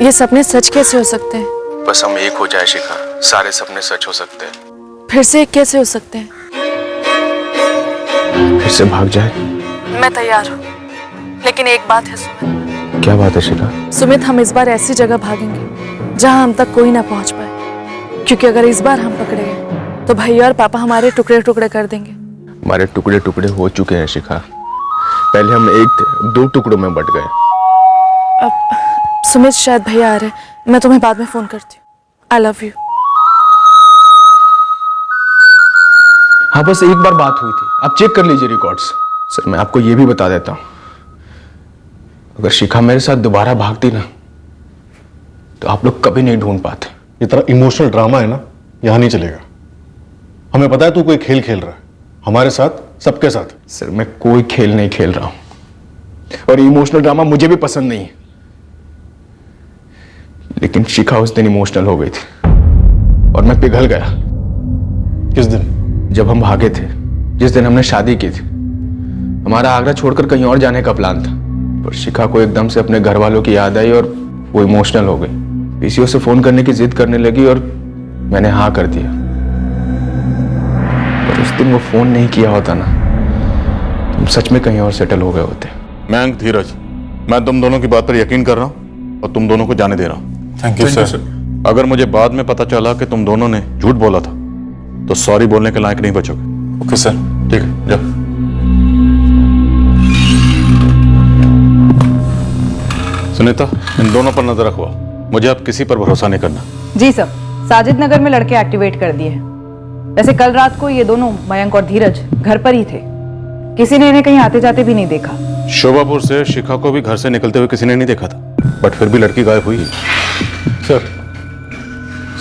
ये सपने सच कैसे हो सकते हैं? बस हम एक हो जाए शिखा, सारे सपने सच हो सकते हैं। फिर से एक कैसे हो सकते हैं? फिर से भाग जाए? मैं तैयार हूँ, लेकिन एक बात है सुमित। क्या बात है शिखा? सुमित, हम इस बार ऐसी जगह भागेंगे जहाँ हम तक कोई ना पहुँच पाए, क्योंकि अगर इस बार हम पकड़े गए तो भैया और पापा हमारे टुकड़े टुकड़े कर देंगे। हमारे टुकड़े टुकड़े हो चुके हैं शिखा। पहले हम एक थे, 2 टुकड़ों में बट गए। अब सुमित, शायद भैया आ रहे, मैं तुम्हें बाद में फोन करती हूँ। I love you. हाँ, बस एक बार बात हुई थी, आप चेक कर लीजिए रिकॉर्ड्स। सर, मैं आपको यह भी बता देता हूं, अगर शिखा मेरे साथ दोबारा भागती ना तो आप लोग कभी नहीं ढूंढ पाते। ये तरह इमोशनल ड्रामा है ना, यहां नहीं चलेगा। हमें पता है तू कोई खेल खेल रहा है हमारे साथ, सबके साथ। सर, मैं कोई खेल नहीं खेल रहा हूं, और इमोशनल ड्रामा मुझे भी पसंद नहीं है। लेकिन शिखा उस दिन इमोशनल हो गई थी और मैं पिघल गया। किस दिन? जब हम भागे थे, जिस दिन हमने शादी की थी। हमारा आगरा छोड़कर कहीं और जाने का प्लान था, पर शिखा को एकदम से अपने घर वालों की याद आई और वो इमोशनल हो गई। पीसीओ से फोन करने की जिद करने लगी और मैंने हाँ कर दिया। पर उस दिन वो फोन नहीं किया होता ना, तुम सच में कहीं और सेटल हो गए होते। मयंक, धीरज, मैं तुम दोनों की बात पर यकीन कर रहा हूं और तुम दोनों को जाने दे रहा हूं। Thank you sir. अगर मुझे बाद में पता चला कि तुम दोनों ने झूठ बोला था तो सॉरी बोलने के लायक नहीं बचोगे। Okay sir. ठीक है, जाओ। सुनीता, इन दोनों पर नजर रखो। मुझे अब किसी पर भरोसा नहीं करना। जी सर, साजिद नगर में लड़के एक्टिवेट कर दिए हैं। वैसे कल रात को ये दोनों, मयंक और धीरज, घर पर ही थे। किसी ने इन्हें कहीं आते जाते भी नहीं देखा। शोभापुर से शिखा को भी घर से निकलते हुए किसी ने नहीं देखा था, बट फिर भी लड़की गायब हुई। सर,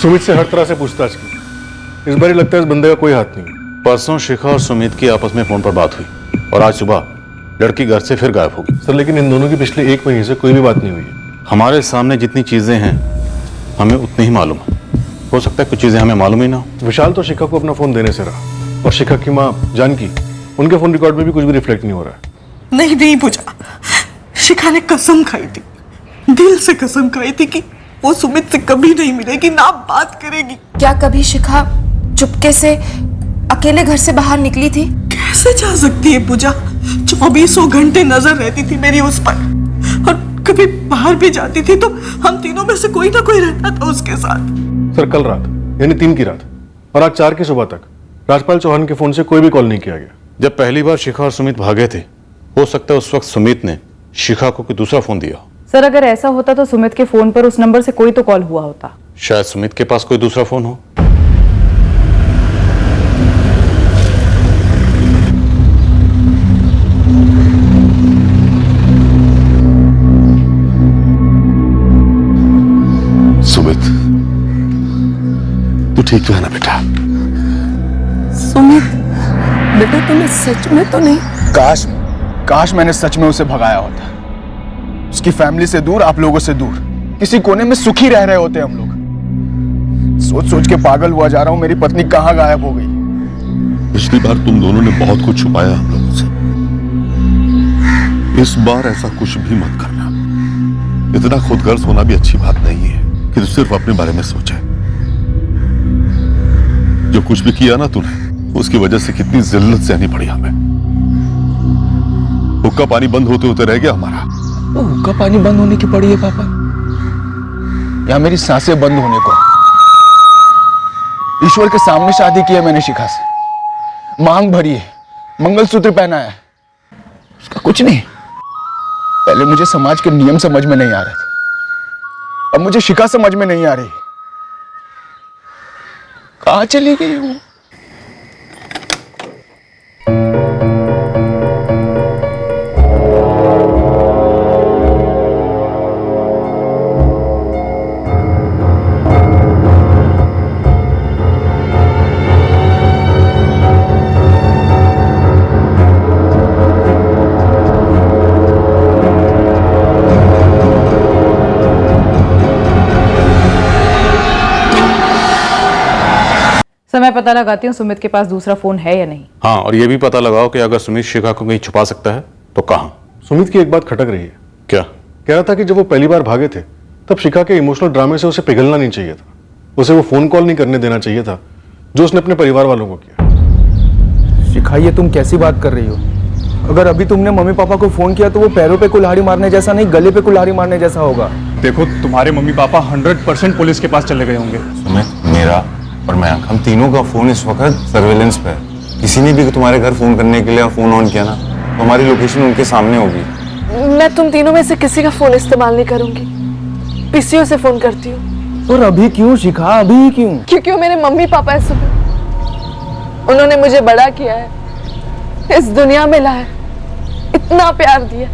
सुमित से हर तरह से पूछताछ की, इस बार लगता है इस बंदे का कोई हाथ नहीं। परसों शिखा और सुमित की आपस में फोन पर बात हुई और आज सुबह लड़की घर से फिर गायब होगी। सर, लेकिन इन दोनों की पिछले 1 महीने से कोई भी बात नहीं हुई है। हमारे सामने जितनी चीजें हैं हमें उतनी ही मालूम है। हो सकता है कुछ चीजें हमें मालूम ही ना हो। विशाल तो शिखा को अपना फोन देने से रहा, और शिखा की माँ जानकी, उनके फोन रिकॉर्ड में भी कुछ भी रिफ्लेक्ट नहीं हो रहा है। नहीं पूजा, शिखा ने कसम खाई थी, दिल से कसम खाई थी कि वो सुमित से कभी नहीं मिलेगी, ना बात करेगी। क्या कभी शिखा चुपके से अकेले घर से बाहर निकली थी? कैसे जा सकती है पूजा? 24 घंटे नजर रहती थी मेरी उस पर, और कभी बाहर भी जाती थी तो हम तीनों में से कोई ना कोई रहता था उसके साथ। सर, कल रात यानी 3 की रात और आज 4 की सुबह तक राजपाल चौहान के फोन से कोई भी कॉल नहीं किया गया। जब पहली बार शिखा और सुमित भागे थे, हो सकता है उस वक्त सुमित ने शिखा को कोई दूसरा फोन दिया। सर, अगर ऐसा होता तो सुमित के फोन पर उस नंबर से कोई तो कॉल हुआ होता। शायद सुमित के पास कोई दूसरा फोन हो। सुमित, तू ठीक तो है ना बेटा? सुमित, बेटा तुम्हें सच में तो नहीं? काश मैंने सच में उसे भगाया होता। उसकी फैमिली से दूर, आप लोगों से दूर, किसी कोने में सुखी रह रहे होते हम लोग। सोच सोच के पागल हुआ जा रहा हूं, मेरी पत्नी कहां गायब हो गई। पिछली बार तुम दोनों ने बहुत कुछ छुपाया हम लोगों से, इस बार ऐसा कुछ भी मत करना। इतना खुदगर्ज होना भी अच्छी बात नहीं है कि तू सिर्फ अपने बारे में सोचे। जो कुछ भी किया ना तूने, उसकी वजह से कितनी जिल्लत सहनी पड़ी हमें। हुक्का पानी बंद होते होते रह गया हमारा। वो हुक्का पानी बंद होने की पड़ी है पापा, या मेरी सांसें बंद होने को। ईश्वर के सामने शादी की है मैंने शिखा से, मांग भरी है, मंगलसूत्र पहना है, उसका कुछ नहीं। पहले मुझे समाज के नियम समझ में नहीं आ रहे थे, अब मुझे शिखा समझ में नहीं आ रही। कहां चली गई वो? समय पता लगाती हूँ सुमित के पास दूसरा फोन है या नहीं। हाँ, और ये भी पता लगाओ कि अगर सुमित शिखा को कहीं छुपा सकता है तो कहाँ। सुमित की एक बात खटक रही है। क्या? कह रहा था कि जब वो पहली बार भागे थे तब शिखा के इमोशनल ड्रामे से उसे पिघलना नहीं चाहिए था, उसे वो फोन कॉल नहीं करने देना चाहिए था जो उसने अपने परिवार वालों को किया। शिखा, ये तुम कैसी बात कर रही हो? अगर अभी तुमने मम्मी पापा को फोन किया तो वो पैरों पे कुल्हाड़ी मारने जैसा नहीं, गले पे कुल्हाड़ी मारने जैसा होगा। देखो, तुम्हारे मम्मी पापा 100% पुलिस के पास चले गए होंगे। सुमित, मेरा और मयंक, हम तीनों का फोन इस वक्त सर्वेलेंस पे है। किसी ने भी तुम्हारे घर फोन करने के लिए फोन ऑन किया ना, तो हमारी लोकेशन उनके सामने होगी। मैं तुम तीनों में से किसी का फोन इस्तेमाल नहीं करूंगी, पीसीओ से फोन करती हूँ। और अभी क्यों शिखा, अभी क्यों? क्योंकि वो मेरे मम्मी पापा है सुमित। उन्होंने मुझे बड़ा किया है, इस दुनिया में लाया, इतना प्यार दिया।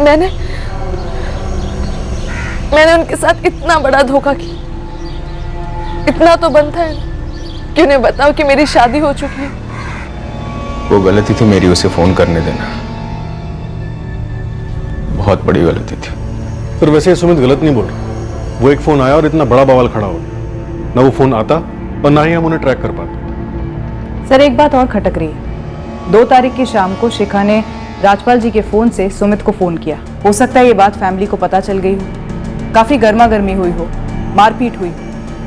मैंने उनके साथ इतना बड़ा धोखा किया। इतना तो बनता है कि उन्हें बताओ कि मेरी शादी हो चुकी है। वो गलती थी मेरी उसे फोन करने देना, बहुत बड़ी गलती थी। पर वैसे सुमित गलत नहीं बोल रहा। वो एक फोन आया और इतना बड़ा बवाल खड़ा हो गया, ना वो फोन आता और ना ही हम उन्हें ट्रैक कर पाते। सर, एक बात और खटक रही है। 2 तारीख की शाम को शिखा ने राजपाल जी के फोन से सुमित को फोन किया। हो सकता है ये बात फैमिली को पता चल गई हो, काफी गर्मा गर्मी हुई हो, मारपीट हुई,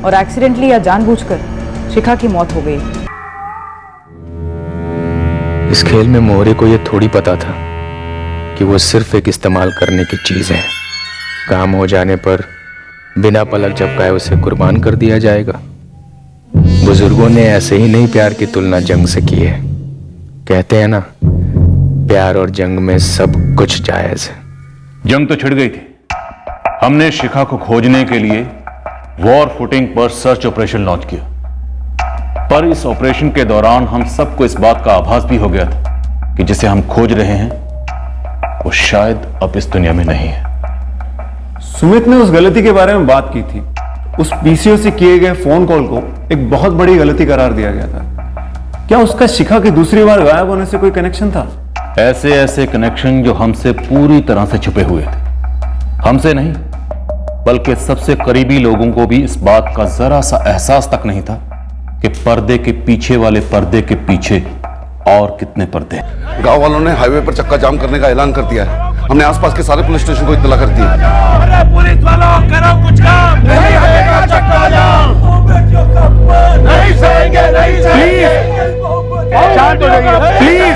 और एक्सीडेंटली या जानबूझकर शिखा की मौत हो गई। इस खेल में मोहरे को यह थोड़ी पता था कि वो सिर्फ एक इस्तेमाल करने की चीज है। काम हो जाने पर बिना पलक झपकाए उसे कुर्बान कर दिया जाएगा। बुजुर्गों ने ऐसे ही नहीं प्यार की तुलना जंग से की है। कहते हैं ना, प्यार और जंग में सब कुछ जायज है। जंग तो छिड़ गई थी। हमने शिखा को खोजने के लिए वॉर फुटिंग पर सर्च ऑपरेशन लॉन्च किया, पर इस ऑपरेशन के दौरान हम सबको इस बात का आभास भी हो गया था कि जिसे हम खोज रहे हैं वो शायद अब इस दुनिया में नहीं है। सुमित ने उस गलती के बारे में बात की थी। उस पीसीओ से किए गए फोन कॉल को एक बहुत बड़ी गलती करार दिया गया था। क्या उसका शिखा की दूसरी बार गायब होने से कोई कनेक्शन था? ऐसे ऐसे कनेक्शन जो हमसे पूरी तरह से छुपे हुए थे। हमसे नहीं, बल्कि सबसे करीबी लोगों को भी इस बात का जरा सा एहसास तक नहीं था कि पर्दे के पीछे वाले पर्दे के पीछे और कितने पर्दे। गांव वालों ने हाईवे पर चक्का जाम करने का ऐलान कर दिया है। हमने आसपास के सारे पुलिस स्टेशन को इत्तला कर दी है। पुलिस वालों, करो कुछ काम। नहीं हटेगा चक्का जाम, नहीं सहेंगे, नहीं सहेंगे। शांत हो जाइए, प्लीज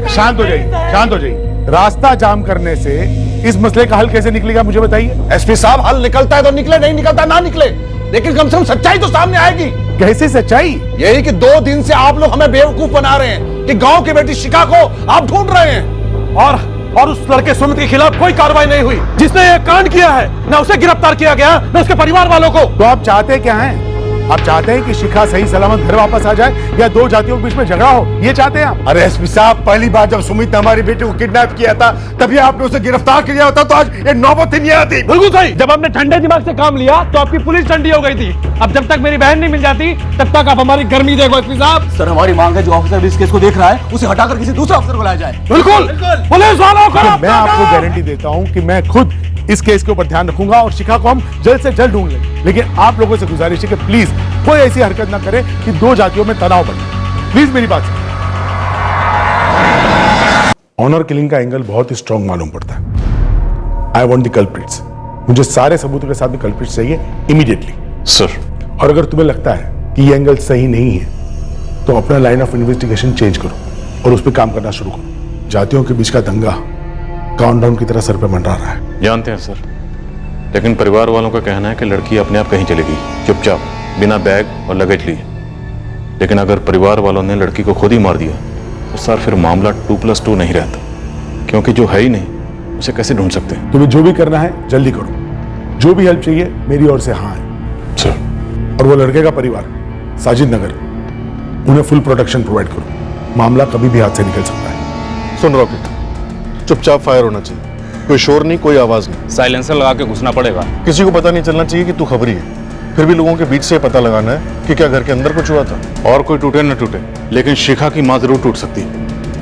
शांत हो जाइए, शांत हो जाइए। रास्ता जाम करने से इस मसले का हल कैसे निकलेगा मुझे बताइए। एसपी साहब, हल निकलता है तो निकले, नहीं निकलता ना निकले, लेकिन कम से कम सच्चाई तो सामने आएगी। कैसी सच्चाई? यही कि 2 दिन से आप लोग हमें बेवकूफ बना रहे हैं कि गांव की बेटी शिखा को आप ढूंढ रहे हैं, और उस लड़के सुमित के खिलाफ कोई कार्रवाई नहीं हुई जिसने ये कांड किया है। न उसे गिरफ्तार किया गया, न उसके परिवार वालों को। तो आप चाहते क्या हैं? आप चाहते हैं कि शिखा सही सलामत घर वापस आ जाए या 2 जातियों के बीच में झगड़ा हो? ये चाहते हैं आप? अरे एसपी साहब, पहली बार जब सुमित ने हमारी बेटी को किडनैप किया था तभी आपने उसे गिरफ्तार किया होता तो आज ये नौबत ही नहीं आती। बिल्कुल सही। जब आपने ठंडे दिमाग से काम लिया तो आपकी पुलिस ठंडी हो गई थी। अब जब तक मेरी बहन नहीं मिल जाती तब तक आप हमारी गर्मी देखो एसपी साहब। सर, हमारी मांग है जो ऑफिसर इस केस को देख रहा है उसे हटाकर किसी दूसरे अफसर को लाया जाए। बिल्कुल। पुलिस वालों को मैं आपको गारंटी देता हूं कि मैं खुद इस केस के ऊपर ध्यान रखूंगा और शिखा को हम जल्द से जल्द ढूंढ लेंगे। लेकिन आप लोगों से गुजारिश है कि प्लीज कोई ऐसी हरकत ना करे कि 2 जातियों में तनाव बने। प्लीज मेरी बात सुनिए। ऑनर किलिंग का एंगल बहुत ही स्ट्रांग मालूम पड़ता है। I want the culprits. मुझे सारे सबूतों के साथ में कल्प्रिट्स चाहिए इमीडिएटली। सर, और अगर तुम्हें लगता है कि ये एंगल सही नहीं है तो अपना लाइन ऑफ इन्वेस्टिगेशन चेंज करो और उस पर काम करना शुरू करो। जातियों के बीच का दंगा काउंटडाउन की तरह सर पे मंडरा रहा है। जानते हैं सर, लेकिन परिवार वालों का कहना है कि लड़की अपने आप कहीं चली गई, चुपचाप, बिना बैग और लगेज लिए। लेकिन अगर परिवार वालों ने लड़की को खुद ही मार दिया तो सर फिर मामला 2+2 नहीं रहता, क्योंकि जो है ही नहीं उसे कैसे ढूंढ सकते हैं। तुम्हें जो भी करना है जल्दी करो। जो भी हेल्प चाहिए मेरी ओर से हाँ है सर। और वो लड़के का परिवार साजिद नगर, उन्हें फुल प्रोटेक्शन प्रोवाइड करो। मामला कभी भी हाथ से निकल सकता है। सुन रॉकेट, चुपचाप फायर होना चाहिए। कोई शोर नहीं, कोई आवाज नहीं। साइलेंसर लगा के घुसना पड़ेगा। किसी को पता नहीं चलना चाहिए कि तू खबरी है। फिर भी लोगों के बीच से पता लगाना है कि क्या घर के अंदर कुछ हुआ था। और कोई टूटे न टूटे, लेकिन शिखा की मां जरूर टूट सकती है,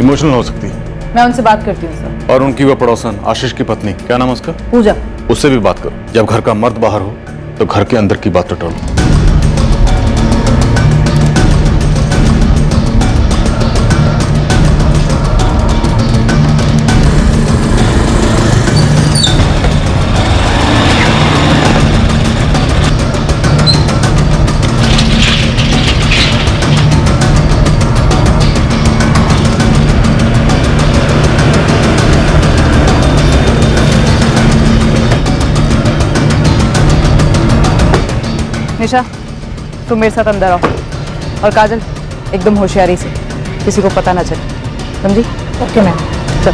इमोशनल हो सकती है। मैं उनसे बात करती हूँ सर। और उनकी वो पड़ोसन आशीष की पत्नी, क्या नाम है उसका? पूजा। उससे भी बात करो। जब घर का मर्द बाहर हो तो घर के अंदर की बात टटोलो। निशा, तुम मेरे साथ अंदर आओ। और काजल, एकदम होशियारी से, किसी को पता ना चले, समझी? Okay ma'am. चल।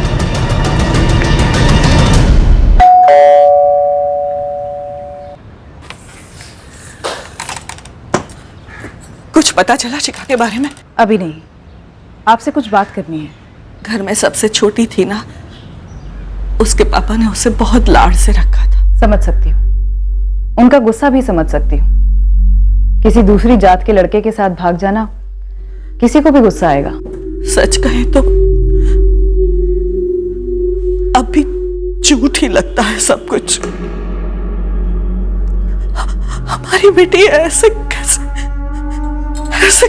कुछ पता चला शिखा के बारे में? अभी नहीं, आपसे कुछ बात करनी है। घर में सबसे छोटी थी ना, उसके पापा ने उसे बहुत लाड से रखा था। समझ सकती हूँ, उनका गुस्सा भी समझ सकती हूँ। किसी दूसरी जात के लड़के के साथ भाग जाना किसी को भी गुस्सा आएगा। सच कहे तो अब भी झूठ ही लगता है सब कुछ। हमारी बेटी ऐसे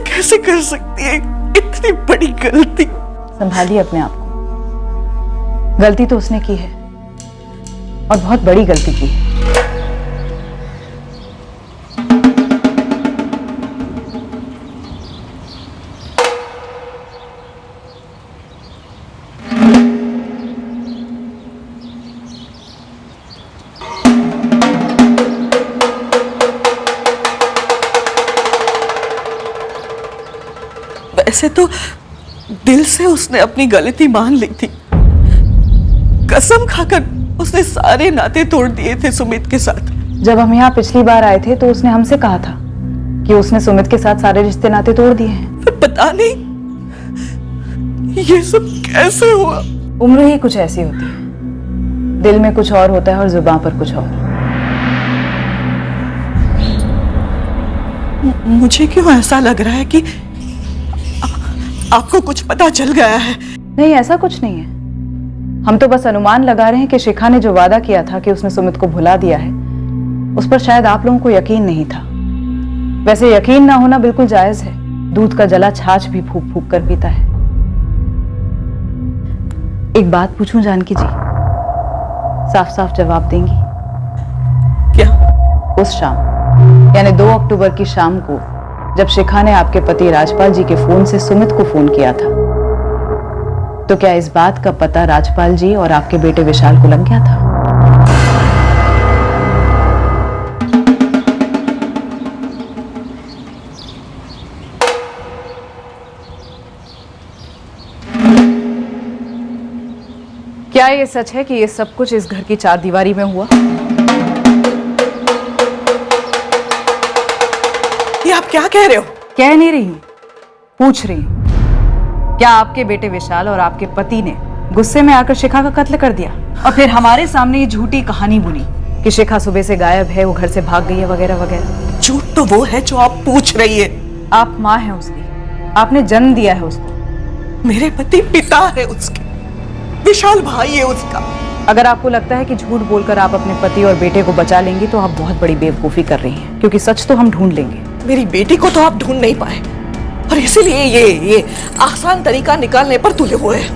कैसे कर सकती है इतनी बड़ी गलती? संभालिए अपने आप को। गलती तो उसने की है और बहुत बड़ी गलती की है। वैसे तो दिल से उसने अपनी गलती मान ली थी। कसम खाकर उसने सारे नाते तोड़ दिए थे सुमित के साथ। जब हम यहाँ पिछली बार आए थे तो उसने हमसे कहा था कि उसने सुमित के साथ सारे रिश्ते नाते तोड़ दिए हैं। पर पता नहीं ये सब कैसे हुआ। उम्र ही कुछ ऐसी होती है, दिल में कुछ और होता है और जुबान पर कुछ और। मुझे क्यों ऐसा लग रहा है कि आपको कुछ पता चल गया है। नहीं, ऐसा कुछ नहीं है। हम तो बस अनुमान लगा रहे हैं कि शिखा ने जो वादा किया था कि उसने सुमित को भुला दिया है, उस पर शायद आप लोगों को यकीन नहीं था। वैसे यकीन ना होना बिल्कुल जायज है। दूध का जला छाछ भी फूंक फूंक कर पीता है। एक बात पूछूं जानकी जी, साफ साफ जवाब देंगी? क्या? उस शाम यानी 2 अक्टूबर की शाम को जब शिखा ने आपके पति राजपाल जी के फोन से सुमित को फोन किया था, तो क्या इस बात का पता राजपाल जी और आपके बेटे विशाल को लग गया था? क्या ये सच है कि ये सब कुछ इस घर की चारदीवारी में हुआ? ये आप क्या कह रहे हो? कह नहीं रही, पूछ रही। क्या आपके बेटे विशाल और आपके पति ने गुस्से में आकर शिखा का कत्ल कर दिया और फिर हमारे सामने ये झूठी कहानी बुनी कि शिखा सुबह से गायब है, वो घर से भाग गई है, वगैरह वगैरह? झूठ तो वो है जो आप पूछ रही है। आप माँ हैं उसकी, आपने जन्म दिया है उसको। मेरे पति पिता है उसके, विशाल भाई है उसका। अगर आपको लगता है कि झूठ बोलकर आप अपने पति और बेटे को बचा लेंगी तो आप बहुत बड़ी बेवकूफी कर रही हैं, क्योंकि सच तो हम ढूंढ लेंगे। मेरी बेटी को तो आप ढूंढ नहीं पाए और इसीलिए ये आसान तरीका निकालने पर तुले हुए हैं।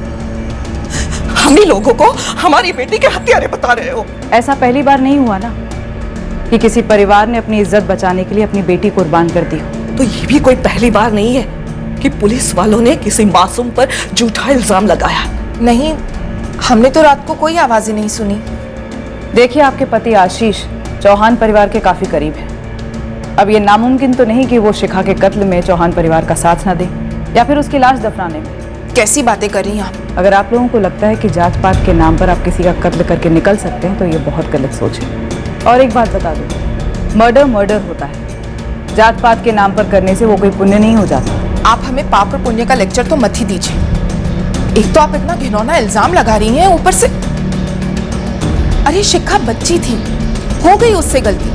हम ही लोगों को हमारी बेटी के हत्यारे बता रहे हो। ऐसा पहली बार नहीं हुआ ना कि किसी परिवार ने अपनी इज्जत बचाने के लिए अपनी बेटी कुर्बान कर दी हो। तो ये भी कोई पहली बार नहीं है कि पुलिस वालों ने किसी मासूम पर झूठा इल्जाम लगाया। नहीं, हमने तो रात को कोई आवाज ही नहीं सुनी। देखिए, आपके पति आशीष चौहान परिवार के काफी करीब है। अब ये नामुमकिन तो नहीं कि वो शिखा के कत्ल में चौहान परिवार का साथ ना दे या फिर उसकी लाश दफनाने में। कैसी बातें कर रही हैं आप? अगर आप लोगों को लगता है कि जात पात के नाम पर आप किसी का कत्ल करके निकल सकते हैं तो ये बहुत गलत सोच है। और एक बात बता दूं, मर्डर होता है, जात पात के नाम पर करने से वो कोई पुण्य नहीं हो जाता। आप हमें पाप और पुण्य का लेक्चर तो मत ही दीजिए। एक तो आप इतना घिनौना इल्जाम लगा रही हैं, ऊपर से अरे शिखा बच्ची थी, हो गई उससे गलती,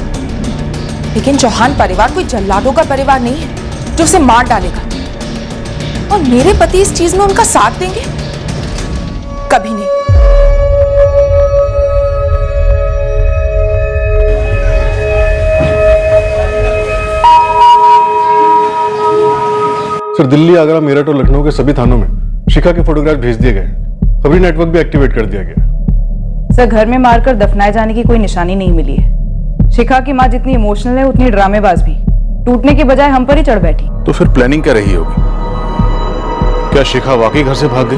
लेकिन चौहान परिवार कोई जल्लादों का परिवार नहीं है जो उसे मार डालेगा। और मेरे पति इस चीज में उनका साथ देंगे? कभी नहीं। सर, दिल्ली, आगरा, मेरठ और लखनऊ के सभी थानों में शिखा के फोटोग्राफ भेज दिए गए। खबरी नेटवर्क भी एक्टिवेट कर दिया गया। सर, घर में मारकर दफनाए जाने की कोई निशानी नहीं मिली है। शिखा की माँ जितनी इमोशनल है उतनी ड्रामेबाज भी। टूटने की बजाय हम पर ही चढ़ बैठी। तो फिर प्लानिंग क्या रही होगी? क्या शिखा वाकई घर से भाग गई?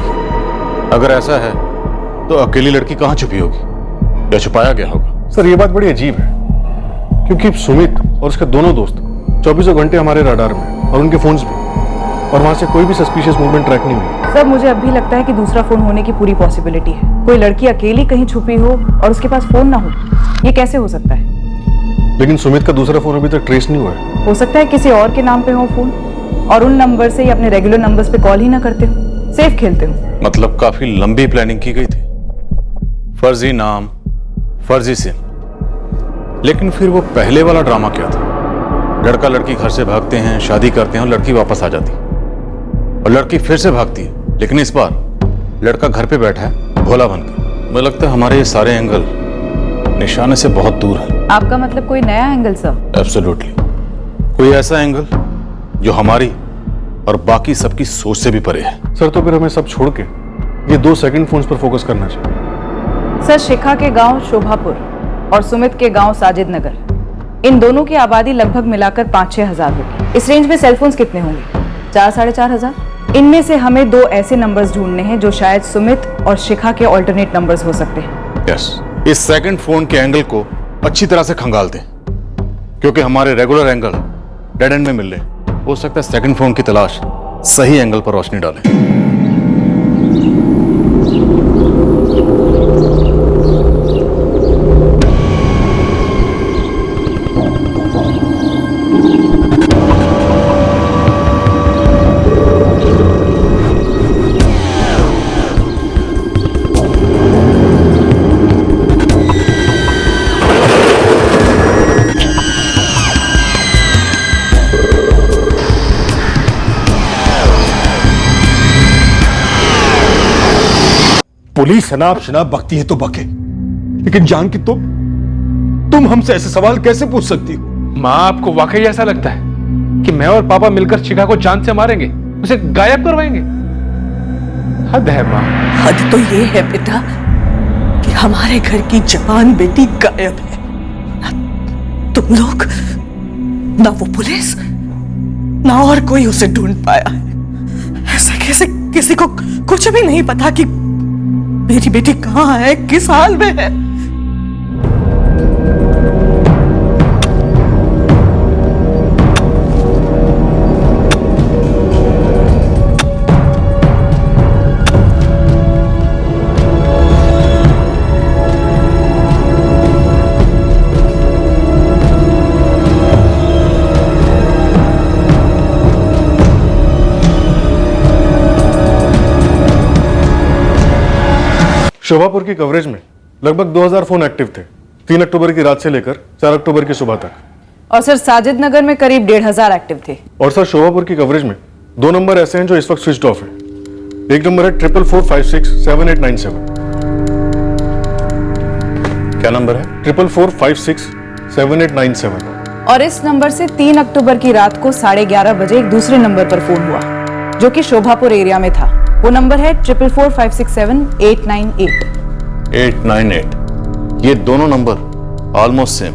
अगर ऐसा है तो अकेली लड़की कहां छुपी होगी या छुपाया गया होगा? सर, ये बात बड़ी अजीब है, क्योंकि सुमित और उसके दोनों दोस्त 24 घंटे हमारे रडार में और उनके फोन्स भी, और वहां से कोई भी सस्पिशियस मूवमेंट ट्रैक नहीं हुई। सर, मुझे अब भी लगता है कि दूसरा फोन होने की पूरी पॉसिबिलिटी है। कोई लड़की अकेली कहीं छुपी हो और उसके पास फोन ना हो, ये कैसे हो सकता है? लेकिन सुमित का दूसरा फोन अभी तक ट्रेस नहीं हुआ है। हो सकता है किसी और के नाम पे हो फोन और उन नंबर से या अपने रेगुलर नंबर्स पे कॉल ही ना करते हो, सेफ खेलते हो। मतलब काफी लंबी प्लानिंग की गई थी। फर्जी नाम, फर्जी सिम। लेकिन फिर वो पहले वाला ड्रामा क्या था? लड़का लड़की घर से भागते हैं, शादी करते हैं और लड़की वापस आ जाती है, और लड़की फिर से भागती है, लेकिन इस बार लड़का घर पे बैठा है भोला बनकर। मुझे लगता है हमारे ये सारे एंगल निशाने से बहुत दूर है। आपका मतलब कोई नया एंगल सर? एब्सोल्युटली, कोई ऐसा एंगल जो हमारी और बाकी सबकी सोच से भी परे है। सर, तो फिर हमें सब छोड़ के ये 2 सेकंड फोन्स पर फोकस करना चाहिए। सर, शिखा के गांव शोभापुर और सुमित के गांव साजिद नगर, इन दोनों की आबादी लगभग मिलाकर 5-6 हजार होगी। इस रेंज में सेलफोन्स कितने होंगे? 4-4.5 हजार। इनमें से हमें 2 ऐसे नंबर्स ढूंढने हैं जो शायद सुमित और शिखा के ऑल्टरनेट नंबर्स हो सकते हैं। यस, इस सेकंड फोन के एंगल को अच्छी तरह से खंगाल दें, क्योंकि हमारे रेगुलर एंगल डेड एंड में मिल रहे। हो सकता है सेकंड फोन की तलाश सही एंगल पर रोशनी डालें। पुलिस शनाब शनाब बकती है तो बके, लेकिन जान की तुम हमसे ऐसे सवाल कैसे पूछ सकती हो? माँ, आपको वाकई ऐसा लगता है कि मैं और पापा मिलकर शिखा को जान से मारेंगे, उसे गायब करवाएंगे? हद है माँ। हद तो ये है बेटा कि हमारे घर की जवान बेटी गायब है। तुम लोग, ना वो पुलिस, ना और कोई उसे ढूंढ पाया है। ऐसे कैसे किसी को कुछ भी नहीं पता कि मेरी बेटी कहाँ है, किस हाल में है? शोभापुर की कवरेज में लगभग 2000 फोन एक्टिव थे 3 अक्टूबर की रात से लेकर 4 अक्टूबर की सुबह तक। और सर साजिद नगर में करीब 1500 एक्टिव थे। और सर शोभापुर की कवरेज में 2 नंबर ऐसे हैं जो इस वक्त स्विच ऑफ है। एक नंबर है 44467897। क्या नंबर है? 44467897। और इस नंबर से 3 अक्टूबर की रात को 11:30 बजे एक दूसरे नंबर पर फोन हुआ जो कि शोभापुर एरिया में था। वो नंबर है 44467898। 898। ये दोनों नंबर ऑलमोस्ट सेम,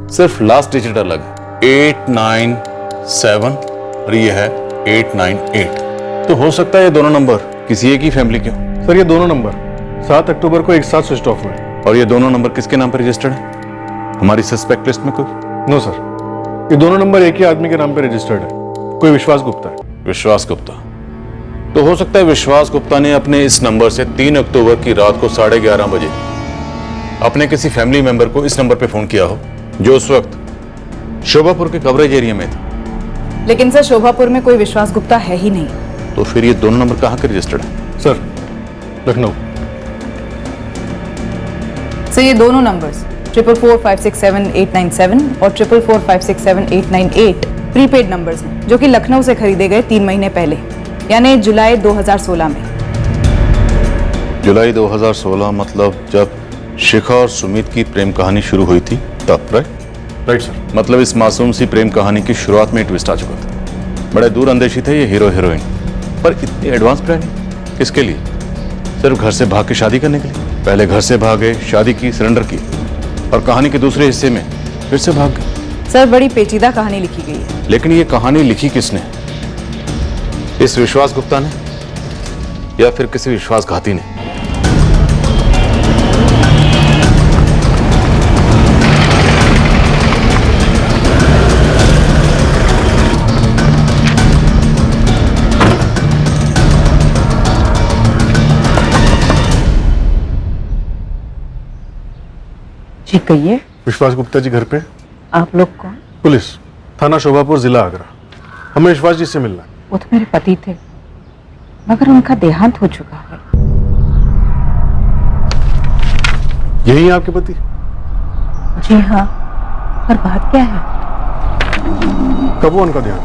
सिर्फ लास्ट डिजिट अलग है। 897 और ये है 898। तो हो सकता है ये दोनों नंबर किसी एक ही फैमिली के हो। सर ये दोनों नंबर 7 अक्टूबर को एक साथ स्विच ऑफ हुए। और ये दोनों नंबर किसके नाम पर रजिस्टर्ड है? हमारी सस्पेक्ट लिस्ट में कोई? नो सर, ये दोनों नंबर एक ही आदमी के नाम पर रजिस्टर्ड है। कोई विश्वास गुप्ता है। विश्वास गुप्ता? तो हो सकता है विश्वास गुप्ता ने अपने इस नंबर से 3 अक्टूबर की रात को 11:30 बजे अपने किसी फैमिली मेंबर को इस नंबर पे फोन किया हो जो उस वक्त शोभापुर के कवरेज एरिया में था। लेकिन सर शोभापुर में कोई विश्वास गुप्ता है ही नहीं। तो फिर ये दोनों नंबर कहां के रजिस्टर्ड है? सर लखनऊ। सर ये दोनों नंबर्स 444567 और 444567 प्रीपेड नंबर्स हैं जो कि लखनऊ से खरीदे गए 3 महीने पहले, यानी जुलाई 2016 में। जुलाई 2016 मतलब जब शिखा और सुमित की प्रेम कहानी शुरू हुई थी तब, राइट सर। मतलब इस मासूम सी प्रेम कहानी की शुरुआत में ट्विस्ट आ चुका था। बड़े दूर अंदेशी थे ये हीरो हीरोइन, पर इतनी एडवांस प्लानिंग किसके लिए? सिर्फ घर से भाग के शादी करने के लिए? पहले घर से भागे, शादी की, सरेंडर की, और कहानी के दूसरे हिस्से में फिर से भाग गए। सर बड़ी पेचीदा कहानी लिखी गई है। लेकिन ये कहानी लिखी किसने? इस विश्वास गुप्ता ने या फिर किसी विश्वासघाती ने? जी कहिए। विश्वास गुप्ता जी घर पे? आप लोग कौन? पुलिस, थाना शोभापुर, जिला आगरा। हमें विश्वास जी से मिलना है। वो तो मेरे पति थे, मगर उनका देहांत हो चुका है। यही है आपके पति? जी हाँ, पर बात क्या है? कब हुआ उनका देहांत?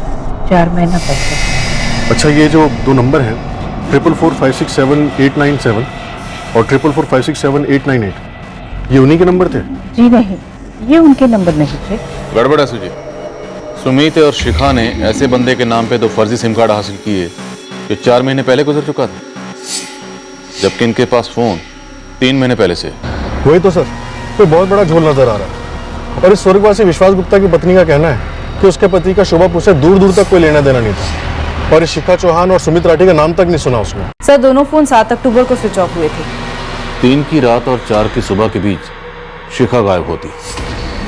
4 महीना पहले। अच्छा, ये जो 2 नंबर हैं 444567 और 44456898, ये उन्हीं के नंबर थे? जी नहीं, ये उनके नंबर नहीं थे। गड़बड़ है सुजी। सुमित और शिखा ने ऐसे बंदे के नाम पे 2 फर्जी सिम कार्ड हासिल किए जो 4 महीने पहले गुजर चुका था, जबकि इनके पास फोन 3 महीने पहले से। वही तो सर, कोई बहुत बड़ा झोल नजर आ रहा है। और इस स्वर्गवासी विश्वास गुप्ता की पत्नी का कहना है कि उसके पति का शोभापुर से दूर दूर तक कोई लेना देना नहीं था, और इस शिखा चौहान और सुमित राठी का नाम तक नहीं सुना उसने। सर दोनों फोन 7 अक्टूबर को स्विच ऑफ हुए थे। 3 की रात और 4 की सुबह के बीच शिखा गायब होती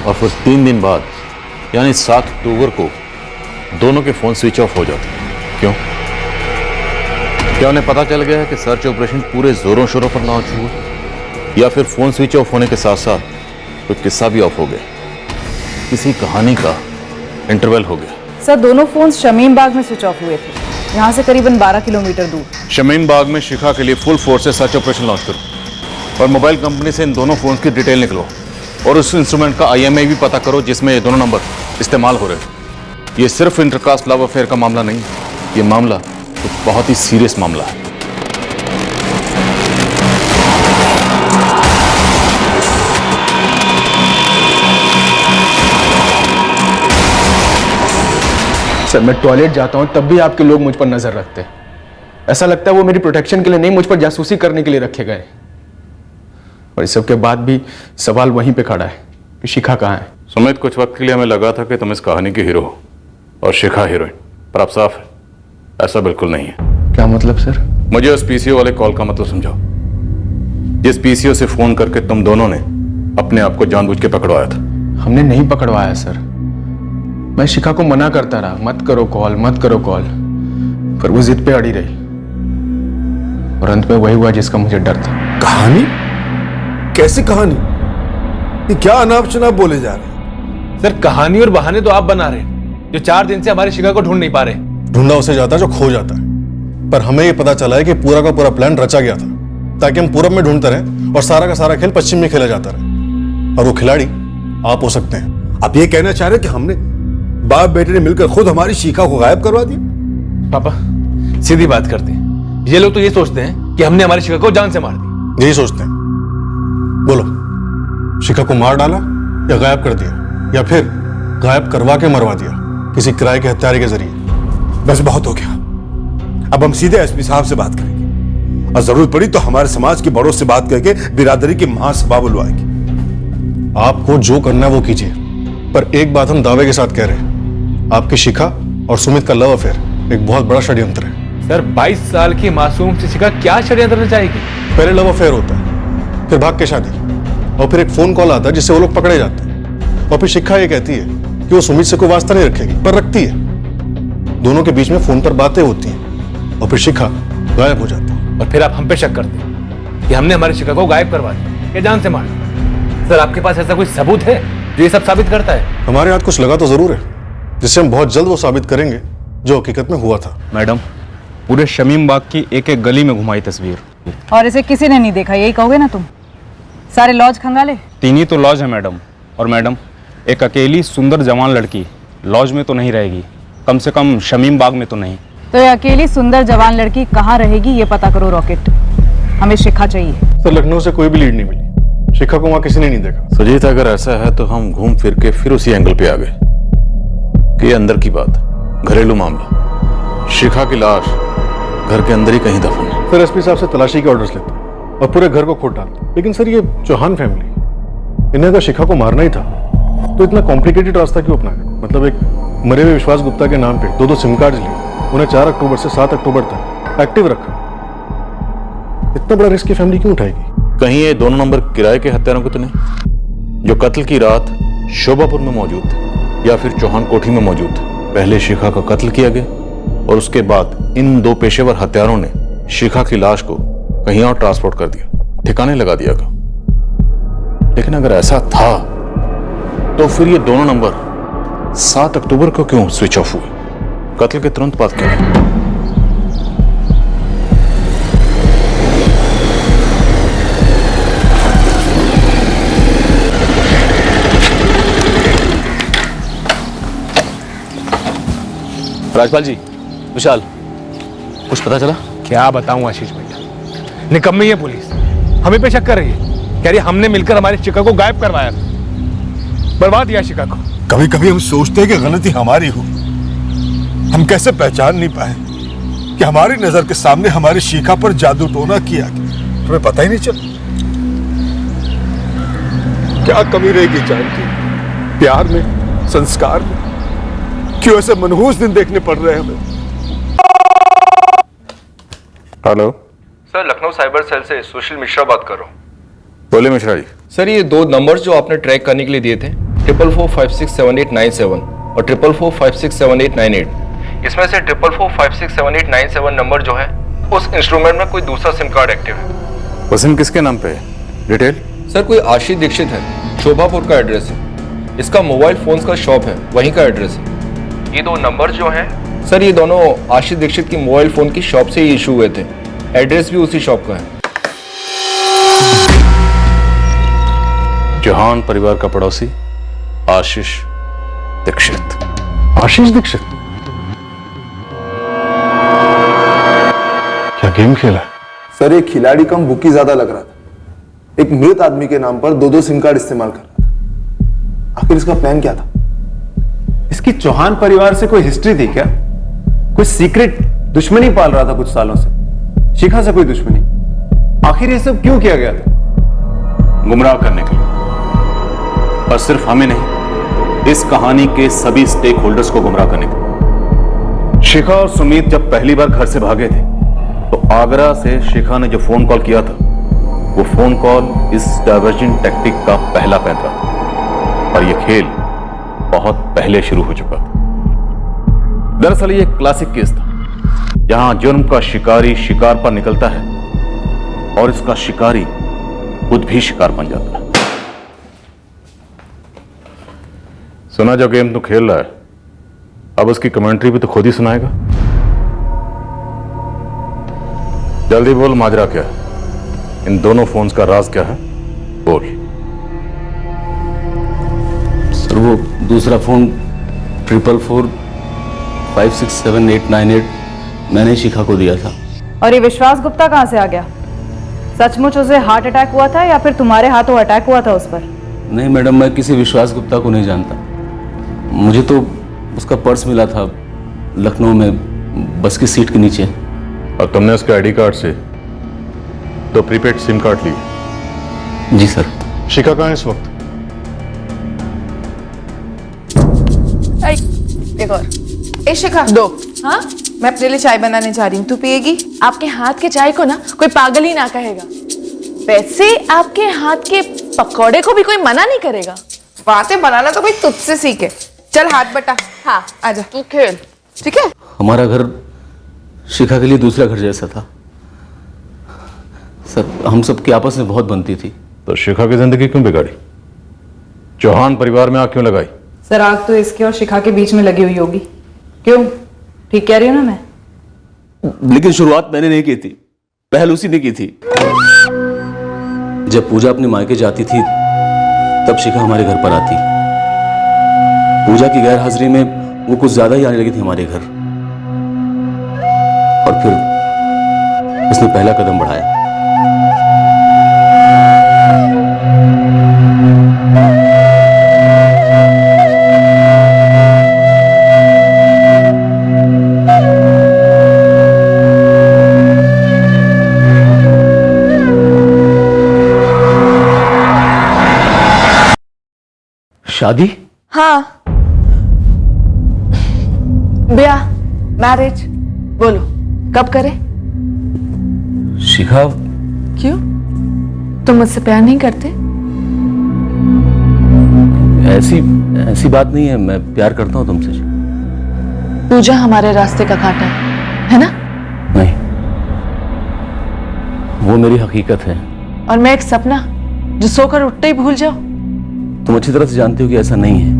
और फिर 3 दिन बाद यानी 7 अक्टूबर को दोनों के फोन स्विच ऑफ हो जाते। क्यों? क्या उन्हें पता चल गया है कि सर्च ऑपरेशन पूरे जोरों शोरों पर लॉन्च हुआ, या फिर फोन स्विच ऑफ होने के साथ साथ कोई किस्सा भी ऑफ हो गया, किसी कहानी का इंटरवल हो गया? सर, दोनों फोन्स शमीम बाग में स्विच ऑफ हुए थे, यहाँ से करीबन 12 किलोमीटर दूर। शमीम बाग में शिखा के लिए फुल फोर्स से सर्च ऑपरेशन लॉन्च करो और मोबाइल कंपनी से इन दोनों फोन्स की डिटेल निकलो और उस इंस्ट्रूमेंट का IMEI भी पता करो जिसमें ये दोनों नंबर इस्तेमाल हो रहे हैं। ये सिर्फ इंटरकास्ट लव अफेयर का मामला नहीं, ये मामला तो बहुत ही सीरियस मामला है। सर, मैं टॉयलेट जाता हूं तब भी आपके लोग मुझ पर नजर रखते हैं। ऐसा लगता है वो मेरी प्रोटेक्शन के लिए नहीं, मुझ पर जासूसी करने के लिए रखे गए। और इस सब के बाद भी सवाल वहीं पे खड़ा है कि शिखा कहाँ है। सुमित, कुछ वक्त के लिए हमें लगा था कि तुम इस कहानी के हीरो हो और शिखा हीरोइन, पर अब साफ है ऐसा बिल्कुल नहीं है। क्या मतलब सर? मुझे उस PCO वाले कॉल का मतलब समझाओ, जिस PCO से फोन करके तुम दोनों ने अपने आप को जानबूझ के पकड़वाया था। हमने नहीं पकड़वाया सर, मैं शिखा को मना करता रहा, मत करो कॉल, मत करो कॉल, पर वो जिद पे अड़ी रही और अंत में वही हुआ जिसका मुझे डर था। कहानी? कैसी कहानी? ये क्या अनाप शनाप बोले जा रहे हैं? सर, कहानी और बहाने तो आप बना रहे हैं, जो 4 दिन से हमारी शिखा को ढूंढ नहीं पा रहे। ढूंढा उसे जाता है जो खो जाता है, पर हमें यह पता चला है कि पूरा का पूरा प्लान रचा गया था ताकि हम पूरब में ढूंढते रहें और सारा का सारा खेल पश्चिम में खेला जाता रहे, और वो खिलाड़ी आप हो सकते हैं। आप ये कहना चाह रहे हैं कि हमने बाप बेटे ने मिलकर खुद हमारी शिखा को गायब करवा दिया? पापा सीधी बात करते हैं, ये लोग तो ये सोचते हैं कि हमने हमारी शिखा को जान से मार दी। यही सोचते हैं। बोलो, शिखा को मार डाला या गायब कर दिया, या फिर गायब करवा के मरवा दिया किसी किराए के हत्यारे के जरिए? बस बहुत हो गया, अब हम सीधे SP साहब से बात करेंगे और जरूरत पड़ी तो हमारे समाज के बड़ों से बात करके बिरादरी की महासभा बुलवाएंगे। आपको जो करना है वो कीजिए, पर एक बात हम दावे के साथ कह रहे हैं, आपकी शिखा और सुमित का लव अफेयर एक बहुत बड़ा षड्यंत्र है। सर, 22 साल की मासूम से शिखा क्या षड्यंत्र चाहेगी? पहले लव अफेयर होता है, फिर भाग के शादी, और फिर एक फोन कॉल आता है जिससे वो लोग पकड़े जाते हैं, और फिर शिखा ये कहती है कि वो सुमित से कोई वास्ता नहीं रखेगी, पर रखती है। दोनों के बीच में फोन पर बातें होती हैं और फिर शिखा गायब हो जाती है। और फिर आप हम पे शक करते हैं कि हमने हमारी शिखा को गायब करवा दिया या जान से मार दिया। सर, आपके पास ऐसा कोई सबूत है जो ये सब साबित करता है? हमारे हाथ कुछ लगा तो जरूर है, जिससे हम बहुत जल्द वो साबित करेंगे जो हकीकत में हुआ था। मैडम, पूरे शमीम बाग की एक एक गली में घुमाई तस्वीर, और इसे किसी ने नहीं देखा, यही कहोगे ना तुम? सारे लॉज खंगाले? 3 ही तो लॉज है मैडम, और मैडम एक अकेली सुंदर जवान लड़की लॉज में तो नहीं रहेगी, कम से कम शमीम बाग में तो नहीं। तो ये अकेली सुंदर जवान लड़की कहाँ रहेगी ये पता करो रॉकेट, हमें शिखा चाहिए। सर, लखनऊ से कोई भी लीड नहीं मिली, शिखा को वहां किसी ने नहीं देखा। सुजीत, अगर ऐसा है तो हम घूम फिर के फिर उसी एंगल पे आ गए कि ये अंदर की बात, घरेलू मामला, शिखा की लाश घर के अंदर ही कहीं दफन है। सर, SP साहब से तलाशी के ऑर्डर्स लेते और पूरे घर को खोद डालते, लेकिन सर ये चौहान फैमिली, इन्हें अगर शिखा को मारना ही था तो इतना कॉम्प्लिकेटेड रास्ता क्यों अपनाया? मतलब एक मरे हुए विश्वास गुप्ता के नाम पे 2 सिम कार्ड लिए, उन्हें 4 अक्टूबर से 7 अक्टूबर तक एक्टिव रखा। इतना बड़ा रिस्क की फैमिली क्यों उठाएगी? कहीं ये दोनों नंबर किराए के हत्यारों को तो नहीं, जो कत्ल की रात शोभापुर में मौजूद थे या फिर चौहान कोठी में मौजूद थे? पहले शिखा का कत्ल किया गया और उसके बाद इन 2 पेशेवर हत्यारों ने शिखा की लाश को कहीं और ट्रांसपोर्ट कर दिया, ठिकाने लगा दिया गया। लेकिन अगर ऐसा था तो फिर ये दोनों नंबर 7 अक्टूबर को क्यों स्विच ऑफ हुए? कत्ल के तुरंत बाद क्या? राजपाल जी, विशाल, कुछ पता चला? क्या बताऊं आशीष भैया, निकम्मी है पुलिस, हमें पे शक कर रही है, कह रही है हमने मिलकर हमारी शिखा को गायब करवाया, बर्बाद किया शिखा को। कभी कभी हम सोचते हैं कि गलती हमारी हो, हम कैसे पहचान नहीं पाए कि हमारी नजर के सामने हमारी शिखा पर जादू टोना किया गया, तुम्हें पता ही नहीं चला। क्या कमी रहेगी जान की, प्यार में, संस्कार में? क्यों ऐसे मनहूस दिन देखने पड़ रहे हैं हमें? Hello sir, Lucknow cyber cell से सुशील मिश्रा बात कर रहा हूँ। बोले मिश्रा जी। सर, ये 2 नंबर्स जो आपने ट्रैक करने के लिए दिए थे, 44467897 और 44467898, इसमें से 44467897 नंबर जो है उस इंस्ट्रूमेंट में कोई दूसरा सिम कार्ड एक्टिव है। वो सिम किसके नाम पे है? डिटेल? सर कोई आशीष दीक्षित है, शोभापुर का एड्रेस है। इसका मोबाइल फोन्स का शॉप है, वहीं का एड्रेस है। ये दो नंबर जो हैं सर, ये दोनों आशीष दीक्षित की मोबाइल फोन की शॉप से ही इशू हुए थे। एड्रेस भी उसी शॉप का है। चौहान परिवार का पड़ोसी आशीष दीक्षित। आशीष दीक्षित क्या गेम खेला? सर एक खिलाड़ी कम बुकी ज्यादा लग रहा था। एक मृत आदमी के नाम पर 2-2 सिम कार्ड इस्तेमाल कर रहा था। आखिर इसका प्लान क्या था? इसकी चौहान परिवार से कोई हिस्ट्री थी क्या? कोई सीक्रेट दुश्मनी पाल रहा था कुछ सालों से? शिखा से कोई दुश्मनी? आखिर ये सब क्यों किया गया था? गुमराह करने के लिए, और सिर्फ हमें नहीं, इस कहानी के सभी स्टेक होल्डर्स को गुमराह करने के लिए। शिखा और सुमित जब पहली बार घर से भागे थे तो आगरा से शिखा ने जो फोन कॉल किया था वो फोन कॉल इस डाइवर्जन टैक्टिक का पहला पैंतरा था, और यह खेल बहुत पहले शुरू हो चुका था। दरअसल ये एक क्लासिक केस था जहां जुर्म का शिकारी शिकार पर निकलता है और इसका शिकारी खुद भी शिकार बन जाता है। सुना जो गेम तू खेल रहा है, अब उसकी कमेंट्री भी तो खुद ही सुनाएगा। जल्दी बोल, माजरा क्या है? इन दोनों फोन्स का राज क्या है? बोल। सर वो दूसरा फोन 4445678898 मैंने शिखा को दिया था। और ये विश्वास गुप्ता कहां से आ गया? सचमुच उसे हार्ट अटैक हुआ था या फिर तुम्हारे हाथों अटैक हुआ था उस पर? नहीं मैडम, मैं किसी विश्वास गुप्ता को नहीं जानता। मुझे तो उसका पर्स मिला था लखनऊ में, बस की सीट के नीचे। और तुमने उसके आईडी कार्ड से 2 प्रीपेड सिम कार्ड लिए? जी सर। शिखा कहाँ है इस वक्त? एक और। ए शिखा, 2। हाँ, मैं अपने लिए चाय बनाने जा रही हूँ, तू पिएगी? आपके हाथ के चाय को ना कोई पागल ही ना कहेगा। वैसे आपके हाथ के पकौड़े को भी कोई मना नहीं करेगा। बातें बनाना तो भाई तुझसे सीखे। चल हाथ बटा। हाँ आजा, तू खेल, ठीक है? हमारा घर शिखा के लिए दूसरा घर जैसा था सर। हम सब की आपस में बहुत बनती थी। तो शिखा की जिंदगी क्यों बिगाड़ी? चौहान परिवार में आग क्यों लगाई? सर आग तो इसके और शिखा के बीच में लगी हुई होगी। क्यों, ठीक कह रही हूँ ना मैं? लेकिन शुरुआत मैंने नहीं की थी, पहल उसी ने की थी। जब पूजा अपने मायके जाती थी तब शिखा हमारे घर पर आती। पूजा की गैर हाजिरी में वो कुछ ज्यादा ही आने लगी थी हमारे घर, और फिर उसने पहला कदम बढ़ाया। शादी? हाँ, ब्याह, मैरिज। बोलो कब करें? शिखा, क्यों, तुम मुझसे प्यार नहीं करते? ऐसी बात नहीं है, मैं प्यार करता हूं तुमसे। पूजा हमारे रास्ते का कांटा है ना? नहीं, वो मेरी हकीकत है। और मैं एक सपना जो सोकर उठते ही भूल जाओ। तुम अच्छी तरह से जानती हो कि ऐसा नहीं है।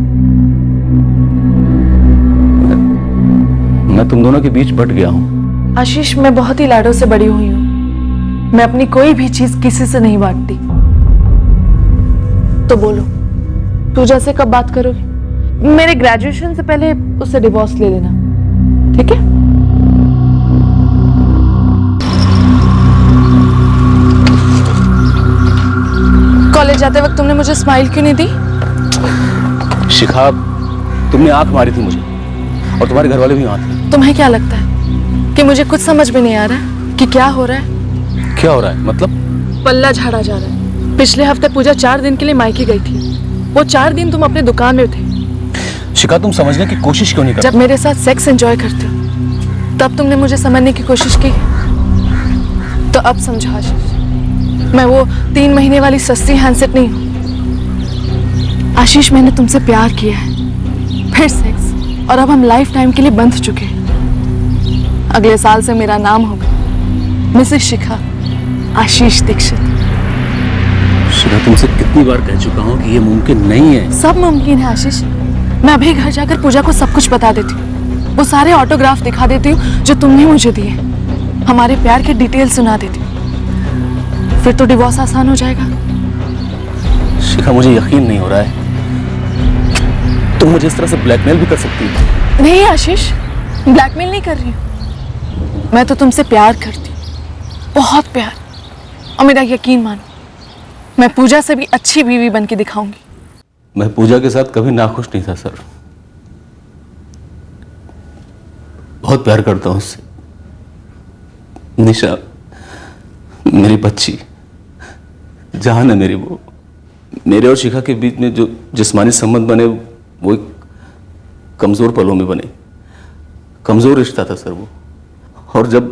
मैं तुम दोनों के बीच बट गया हूं। आशीष, मैं बहुत ही लाडों से बड़ी हुई हूं। मैं अपनी कोई भी चीज किसी से नहीं बांटती। तो बोलो, पूजा से कब बात करोगे? मेरे ग्रेजुएशन से पहले उससे डिवोर्स ले लेना, ठीक है? कॉलेज जाते वक्त तुमने मुझे स्माइल क्यों नहीं दी? शिखा, तुमने आंख मारी थी मुझे, और तुम्हारे घर वाले भी वहां थे। तुम्हें क्या लगता है कि मुझे कुछ समझ में नहीं आ रहा है कि क्या हो रहा है? क्या हो रहा है मतलब? पल्ला झाड़ा जा रहा है। पिछले हफ्ते पूजा 4 दिन के लिए मायके गई थी। वो 4 दिन तुम अपने दुकान में थे। शिखा, तुम समझने की कोशिश क्यों नहीं करती? जब मेरे साथ सेक्स एंजॉय करते हो तब तुमने मुझे समझने की कोशिश की, तो अब समझो आशीष, मैं वो 3 महीने वाली सस्ती हैंडसेट नहीं हूं। आशीष, मैंने तुमसे प्यार किया है, फिर सेक्स, और अब हम लाइफ टाइम के लिए बंध चुके हैं। अगले साल से मेरा नाम होगा मिसेस शिखा आशीष दीक्षित। शिखा, तुमसे कितनी बार कह चुका हूँ कि ये मुमकिन नहीं है। सब मुमकिन है आशीष। मैं अभी घर जाकर पूजा को सब कुछ बता देती हूँ। वो सारे ऑटोग्राफ दिखा देती हूँ जो तुमने मुझे दिए। हमारे प्यार के डिटेल सुना देती हूँ। फिर तो डिवोर्स आसान हो जाएगा। शिखा, मुझे यकीन नहीं हो रहा है तुम मुझे इस तरह से ब्लैकमेल भी कर सकती हो। नहीं आशीष, ब्लैकमेल नहीं कर रही हूँ। मैं तो तुमसे प्यार करती हूँ, बहुत प्यार। और मेरा यकीन मानो, मैं पूजा से भी अच्छी बीवी बन के दिखाऊंगी। मैं पूजा के साथ कभी नाखुश नहीं था सर। बहुत प्यार करता हूं उससे। निशा मेरी बच्ची, जान है मेरी। वो मेरे और शिखा के बीच में जो जिस्मानी संबंध बने वो एक कमजोर पलों में बने। कमजोर रिश्ता था सर वो। और जब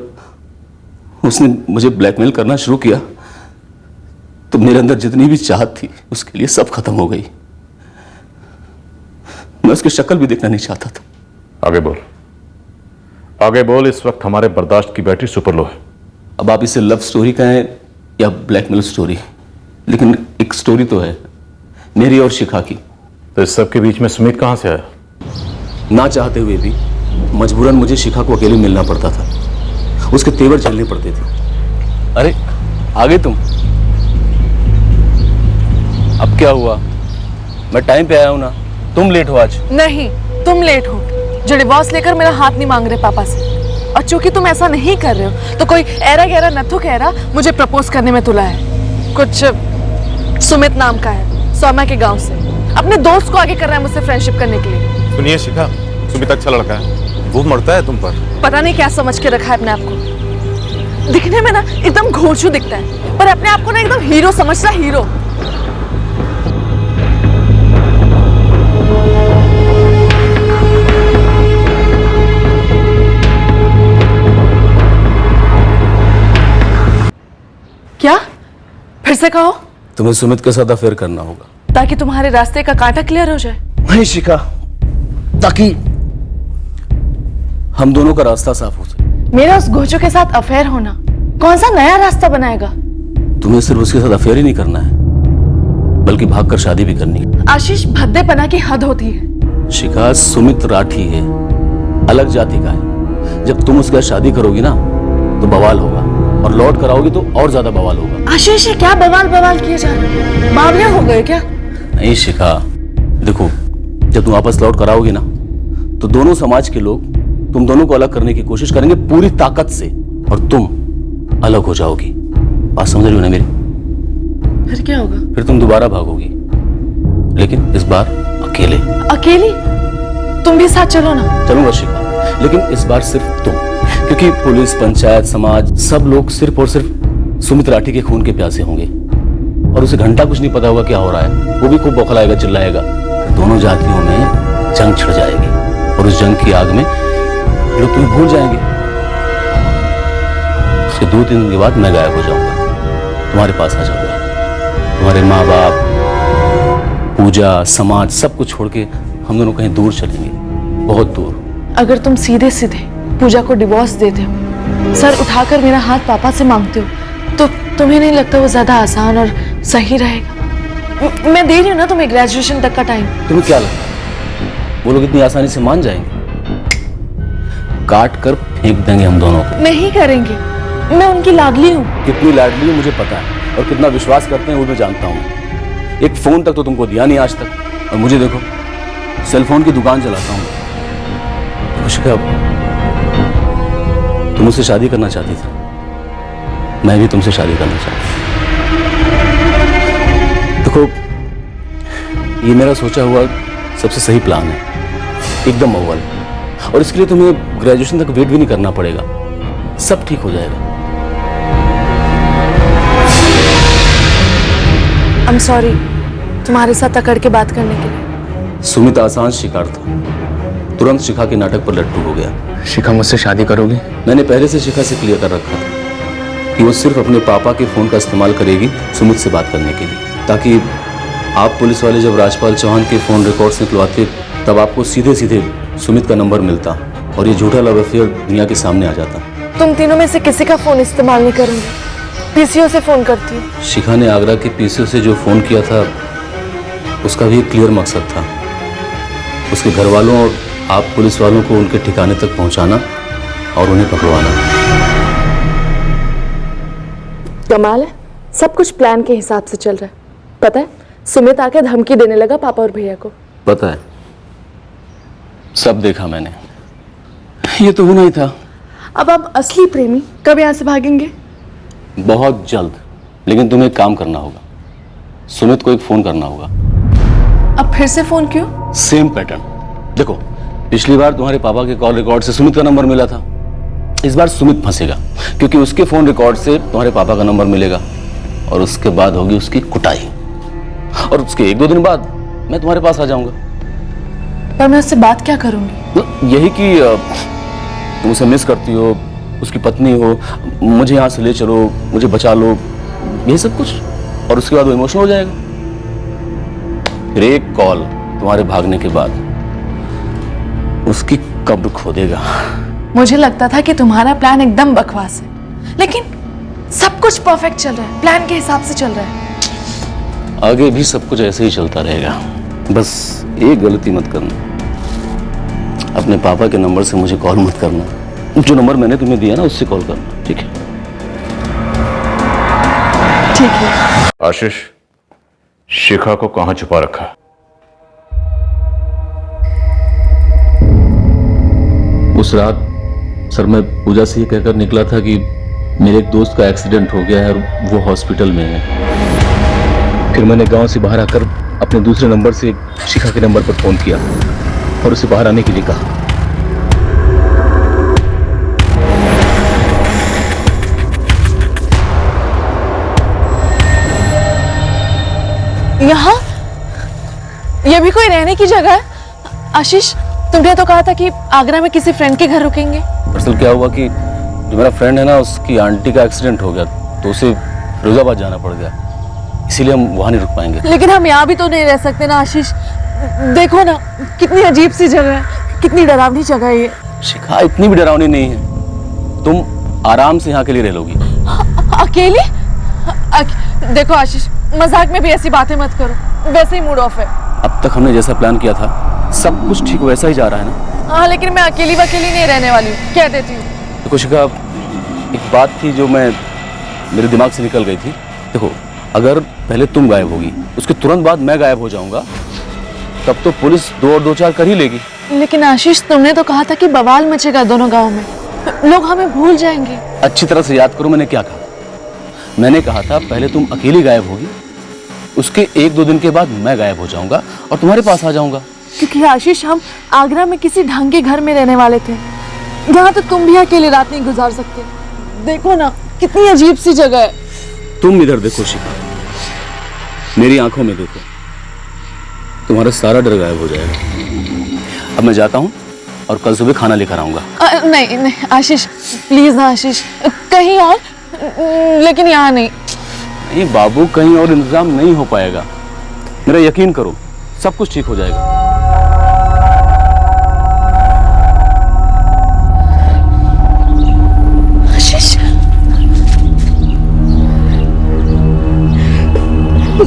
उसने मुझे ब्लैकमेल करना शुरू किया तो मेरे अंदर जितनी भी चाहत थी उसके लिए सब खत्म हो गई। मैं उसकी शक्ल भी देखना नहीं चाहता था। आगे बोल, आगे बोल। इस वक्त हमारे बर्दाश्त की बैटरी सुपर लो है। अब आप इसे लव स्टोरी कहें या ब्लैकमेल स्टोरी, लेकिन एक स्टोरी तो है मेरी और शिखा की। तो इस सब के बीच में सुमित कहां से आया? ना चाहते हुए भी मजबूरन मुझे शिखा को अकेले मिलना पड़ता था। उसके तेवर झेलने पड़ते थे। अरे आगे तुम। अब क्या हुआ? मैं टाइम पे आया हूं ना, तुम लेट हो आज। नहीं, तुम लेट हो। जो डिवोर्स लेकर मेरा हाथ नहीं मांग रहे पापा से। और चूंकि तुम ऐसा नहीं कर रहे हो तो कोई ऐरा गहरा नथु कहरा मुझे प्रपोज करने में तुला है। कुछ सुमित नाम का है, सोमा के गांव से। अपने दोस्त को आगे कर रहा है मुझसे फ्रेंडशिप करने के लिए। सुनिए शिखा, सुमित अच्छा लड़का है, वो मरता है तुम पर। पता नहीं क्या समझ के रखा है अपने आप को। दिखने में ना एकदम घोंचू दिखता है, पर अपने आप को ना एकदम हीरो समझता है। हीरो। क्या? फिर से कहो। तुम्हें सुमित के साथ अफेयर करना होगा ताकि तुम्हारे रास्ते का कांटा क्लियर हो जाए। नहीं शिखा, ताकि हम दोनों का रास्ता साफ हो सके। मेरा उस घोचू के साथ अफेयर होना कौन सा नया रास्ता बनाएगा? तुम्हें सिर्फ उसके साथ अफेयर ही नहीं करना है, बल्कि भागकर शादी भी करनी है। आशीष, भद्देपना की हद होती है। शिखा, सुमित राठी है, अलग जाति का है। जब तुम उसके साथ शादी करोगी ना तो बवाल होगा, और लौट कर आओगी तो और ज्यादा बवाल होगा। आशीष, ये क्या बवाल किए जा रहे हो? बावले हो गए क्या? नहीं शिखा, देखो जब तुम वापस लौट कर आओगी ना तो दोनों समाज के लोग तुम दोनों को अलग करने की कोशिश करेंगे पूरी ताकत से, और तुम अलग हो जाओगी। बात समझ रही हो ना मेरी? फिर क्या होगा? फिर तुम दोबारा भागोगी, लेकिन इस बार अकेले। अकेली? तुम भी साथ चलो ना। चलूंगा शिखा, लेकिन इस बार सिर्फ तुम। क्योंकि पुलिस, पंचायत, समाज, सब लोग सिर्फ और सिर्फ सुमित राठी के खून के प्यासे होंगे, और उसे घंटा कुछ नहीं पता होगा क्या हो रहा है। वो भी खूब बौखलाएगा, चिल्लाएगा। दोनों जातियों में जंग छिड़ जाएगी, और उस जंग की आग में लोग तुम्हें भूल जाएंगे। उसके 2-3 दिन के बाद मैं गायब हो जाऊंगा, तुम्हारे पास आ जाऊंगा। तुम्हारे माँ बाप, पूजा, समाज, सब कुछ छोड़ के हम दोनों कहीं दूर चलेंगे, बहुत दूर। अगर तुम सीधे सीधे पूजा को डिवोर्स देते हो, सर उठाकर मेरा हाथ पापा से मांगते हो, तो तुम्हें नहीं लगता वो ज्यादा आसान और सही रहेगा? मैं दे रही हूँ ना तुम्हें ग्रेजुएशन तक का टाइम। तुम्हें क्या लगता है वो लोग इतनी आसानी से मान जाएंगे? काट कर फेंक देंगे हम दोनों को। नहीं करेंगे, मैं उनकी लाडली हूँ। कितनी लाडली हूँ मुझे पता है, और कितना विश्वास करते हैं वो मैं जानता हूँ। एक फोन तक तो तुमको दिया नहीं आज तक, और मुझे देखो सेल फोन की दुकान चलाता हूँ। शिखा, तुम मुझसे शादी करना चाहती थी, मैं भी तुमसे शादी करना चाहता। देखो ये मेरा सोचा हुआ सबसे सही प्लान है, एकदम अव्वल। और इसके लिए तुम्हें ग्रेजुएशन तक वेट भी नहीं करना पड़ेगा, सब ठीक हो जाएगा। I'm sorry, तुम्हारे साथ अकड़ के बात करने के लिए। सुमित आसान शिकार था, तुरंत शिखा के नाटक पर लट्टू हो गया। शिखा, मुझसे शादी करोगी? मैंने पहले से शिखा से क्लियर कर रखा था कि वो सिर्फ अपने पापा के फोन का इस्तेमाल करेगी सुमित से बात करने के लिए, ताकि आप पुलिस वाले जब राजपाल चौहान के फोन रिकॉर्ड्स निकलवाते तब आपको सीधे सीधे सुमित का नंबर मिलता और ये झूठा लव अफेयर दुनिया के सामने आ जाता। तुम तीनों में से किसी का फोन इस्तेमाल नहीं करूंगी, पीसीओ से फोन करती हूँ। शिखा ने आगरा के पीसीओ से जो फोन किया था उसका भी एक क्लियर मकसद था, उसके घर वालों और आप पुलिस वालों को उनके ठिकाने तक पहुंचाना और उन्हें पकड़वाना। कमाल है, सब कुछ प्लान के हिसाब से चल रहा है। पता है, सुमित आके धमकी देने लगा पापा और भैया को। पता है, सब देखा मैंने, ये तो होना ही था। अब आप असली प्रेमी कब यहाँ से भागेंगे? बहुत जल्द, लेकिन तुम्हें एक काम करना होगा, सुमित को एक फोन करना होगा। अब फिर से फोन क्यों? Same pattern. देखो, पिछली बार तुम्हारे पापा के कॉल रिकॉर्ड से सुमित का नंबर मिला था, इस बार सुमित फंसेगा क्योंकि उसके फोन रिकॉर्ड से तुम्हारे पापा का नंबर मिलेगा और उसके बाद होगी उसकी कुटाई, और उसके 1-2 दिन बाद मैं तुम्हारे पास आ जाऊंगा। पर मैं उससे बात क्या करूंगी? यही कि तुम उसे मिस करती हो, उसकी पत्नी हो, मुझे यहाँ से ले चलो, मुझे बचा लो, यही सब कुछ, और उसके बाद वो इमोशनल हो जाएगा। फिर एक कॉल तुम्हारे भागने के बाद उसकी कब्र खोदेगा। मुझे लगता था कि तुम्हारा प्लान एकदम बकवास है, लेकिन सब कुछ परफेक्ट चल रहा है, प्लान के हिसाब से चल रहा है। आगे भी सब कुछ ऐसे ही चलता रहेगा, बस एक गलती मत करना, अपने पापा के नंबर से मुझे कॉल मत करना, जो नंबर मैंने तुम्हें दिया ना उससे कॉल करना, ठीक है? ठीक है। आशीष, शिखा को कहां छुपा रखा है? उस रात सर मैं पूजा से ये कहकर निकला था कि मेरे एक दोस्त का एक्सीडेंट हो गया है और वो हॉस्पिटल में है। फिर मैंने गांव से बाहर आकर अपने दूसरे नंबर से शिखा के नंबर पर फोन किया और उसे बाहर आने के लिए कहा। यहाँ ये भी कोई रहने की जगह है? आशीष, तुमने तो कहा था कि आगरा में किसी फ्रेंड के घर रुकेंगे। दरअसल क्या हुआ कि जो मेरा फ्रेंड है ना, उसकी आंटी का एक्सीडेंट हो गया तो उसे फिरोजाबाद जाना पड़ गया, इसीलिए हम वहां नहीं रुक पाएंगे। लेकिन हम यहाँ भी तो नहीं रह सकते ना आशीष, देखो ना कितनी अजीब सी जगह है, कितनी डरावनी जगह है ये। शिखा इतनी भी डरावनी नहीं है, तुम आराम से यहाँ के लिए रह लोगी। अकेली? देखो आशीष, मजाक में भी ऐसी बातें मत करो, वैसे ही मूड ऑफ है। अब तक हमने जैसा प्लान किया था सब कुछ ठीक वैसा ही जा रहा है ना? हाँ, लेकिन मैं अकेली नहीं रहने वाली हूँ, कह देती हूँ। देखो शिखा, एक बात थी जो मेरे दिमाग से निकल गई थी। देखो, अगर पहले तुम गायब होगी, उसके तुरंत बाद मैं गायब हो जाऊंगा, तब तो पुलिस 2 और 2 4 कर ही लेगी। लेकिन आशीष, तुमने तो कहा था कि बवाल मचेगा दोनों गाँव में, लोग हमें भूल जाएंगे। अच्छी तरह से याद करो मैंने क्या कहा। मैंने कहा था पहले तुम अकेली गायब होगी, उसके 1-2 दिन के बाद मैं गायब हो जाऊंगा और तुम्हारे पास आ जाऊंगा। क्योंकि आशीष, हम आगरा में किसी ढंग के घर में रहने वाले थे, यहाँ तो तुम भी अकेले रात नहीं गुजार सकते। देखो ना कितनी अजीब सी जगह है। तुम इधर देखो शिखा, मेरी आंखों में देखो, तुम्हारा सारा डर गायब हो जाएगा। अब मैं जाता हूँ और कल सुबह खाना लेकर आऊंगा। नहीं आशीष, प्लीज ना आशीष, कहीं और, लेकिन यहाँ नहीं। नहीं बाबू, कहीं और इंतजाम नहीं हो पाएगा, मेरा यकीन करो, सब कुछ ठीक हो जाएगा। आशीष,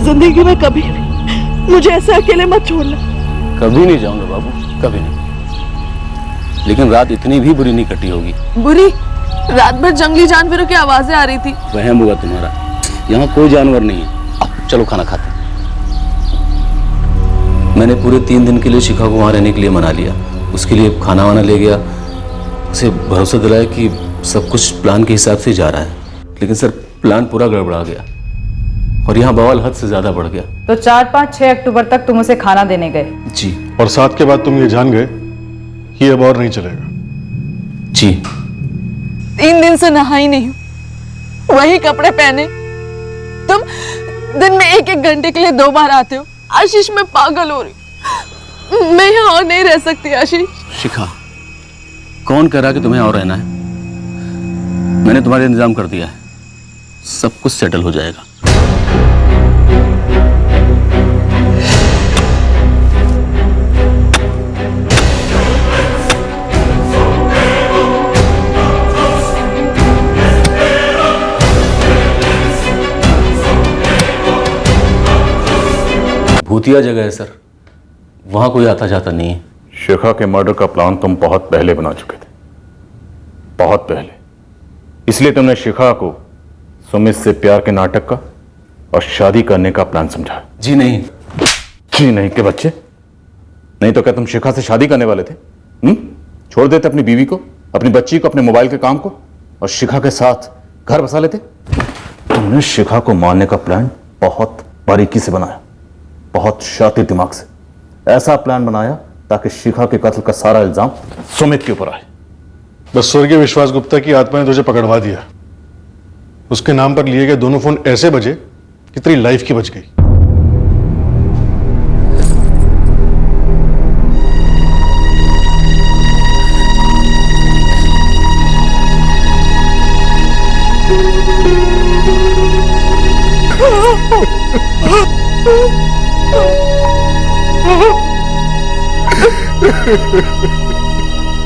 जिंदगी में कभी मुझे ऐसे अकेले मत छोड़ना। कभी नहीं जाऊंगा बाबू, कभी नहीं, लेकिन रात इतनी भी बुरी नहीं कटी होगी। बुरी? रात भर जंगली जानवरों की आवाजें आ रही थी। वहम हुआ तुम्हारा, यहाँ कोई जानवर नहीं है। अब चलो खाना खाते। मैंने पूरे 3 दिन के लिए शिखा को वहाँ रहने के लिए मना लिया, उसके लिए खाना वाना ले गया, उसे भरोसा दिलाया कि सब कुछ प्लान के हिसाब से जा रहा है। लेकिन सर, प्लान पूरा गड़बड़ा गया और यहाँ बवाल हद से ज्यादा बढ़ गया। तो 4, 5, 6 अक्टूबर तक तुम उसे खाना देने गए? जी। और 7 के बाद तुम ये जान गए कि अब और नहीं चलेगा? जी। 3 दिन से नहाई नहीं हूँ, वही कपड़े पहने, तुम दिन में 1-1 घंटे के लिए 2 बार आते हो। आशीष, मैं पागल हो रही, मैं यहाँ और नहीं रह सकती। आशीष। शिखा, कौन कह रहा कि तुम्हें और रहना है? मैंने तुम्हारा इंतजाम कर दिया है, सब कुछ सेटल हो जाएगा। भूतिया जगह है सर, वहां कोई आता जाता नहीं है। शिखा के मर्डर का प्लान तुम बहुत पहले बना चुके थे, बहुत पहले। इसलिए तुमने शिखा को सुमित से प्यार के नाटक का और शादी करने का प्लान समझा। जी नहीं। जी नहीं के बच्चे? नहीं तो क्या तुम शिखा से शादी करने वाले थे? छोड़ देते अपनी बीवी को, अपनी बच्ची को, अपने मोबाइल के काम को और शिखा के साथ घर बसा लेते? तुमने शिखा को मारने का प्लान बहुत बारीकी से बनाया, बहुत शातिर दिमाग से। ऐसा प्लान बनाया ताकि शिखा के कत्ल का सारा इल्जाम सुमित के ऊपर आए। बस स्वर्गीय विश्वास गुप्ता की आत्मा ने तुझे पकड़वा दिया। उसके नाम पर लिए गए दोनों फोन ऐसे बजे कि तेरी लाइफ की बच गई।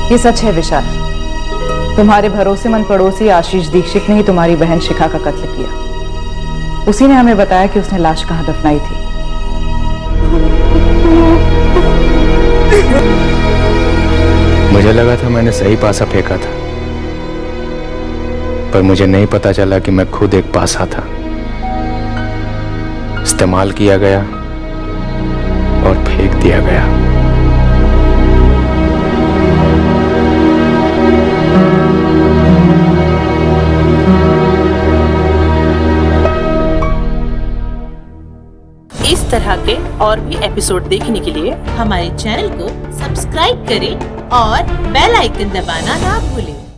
ये सच है विशाल, तुम्हारे भरोसेमंद पड़ोसी आशीष दीक्षित ने ही तुम्हारी बहन शिखा का कत्ल किया। उसी ने हमें बताया कि उसने लाश कहां दफनाई थी। मुझे लगा था मैंने सही पासा फेंका था, पर मुझे नहीं पता चला कि मैं खुद एक पासा था। इस्तेमाल किया गया और फेंक दिया गया। इस तरह के और भी एपिसोड देखने के लिए हमारे चैनल को सब्सक्राइब करें और बेल आइकन दबाना ना भूलें।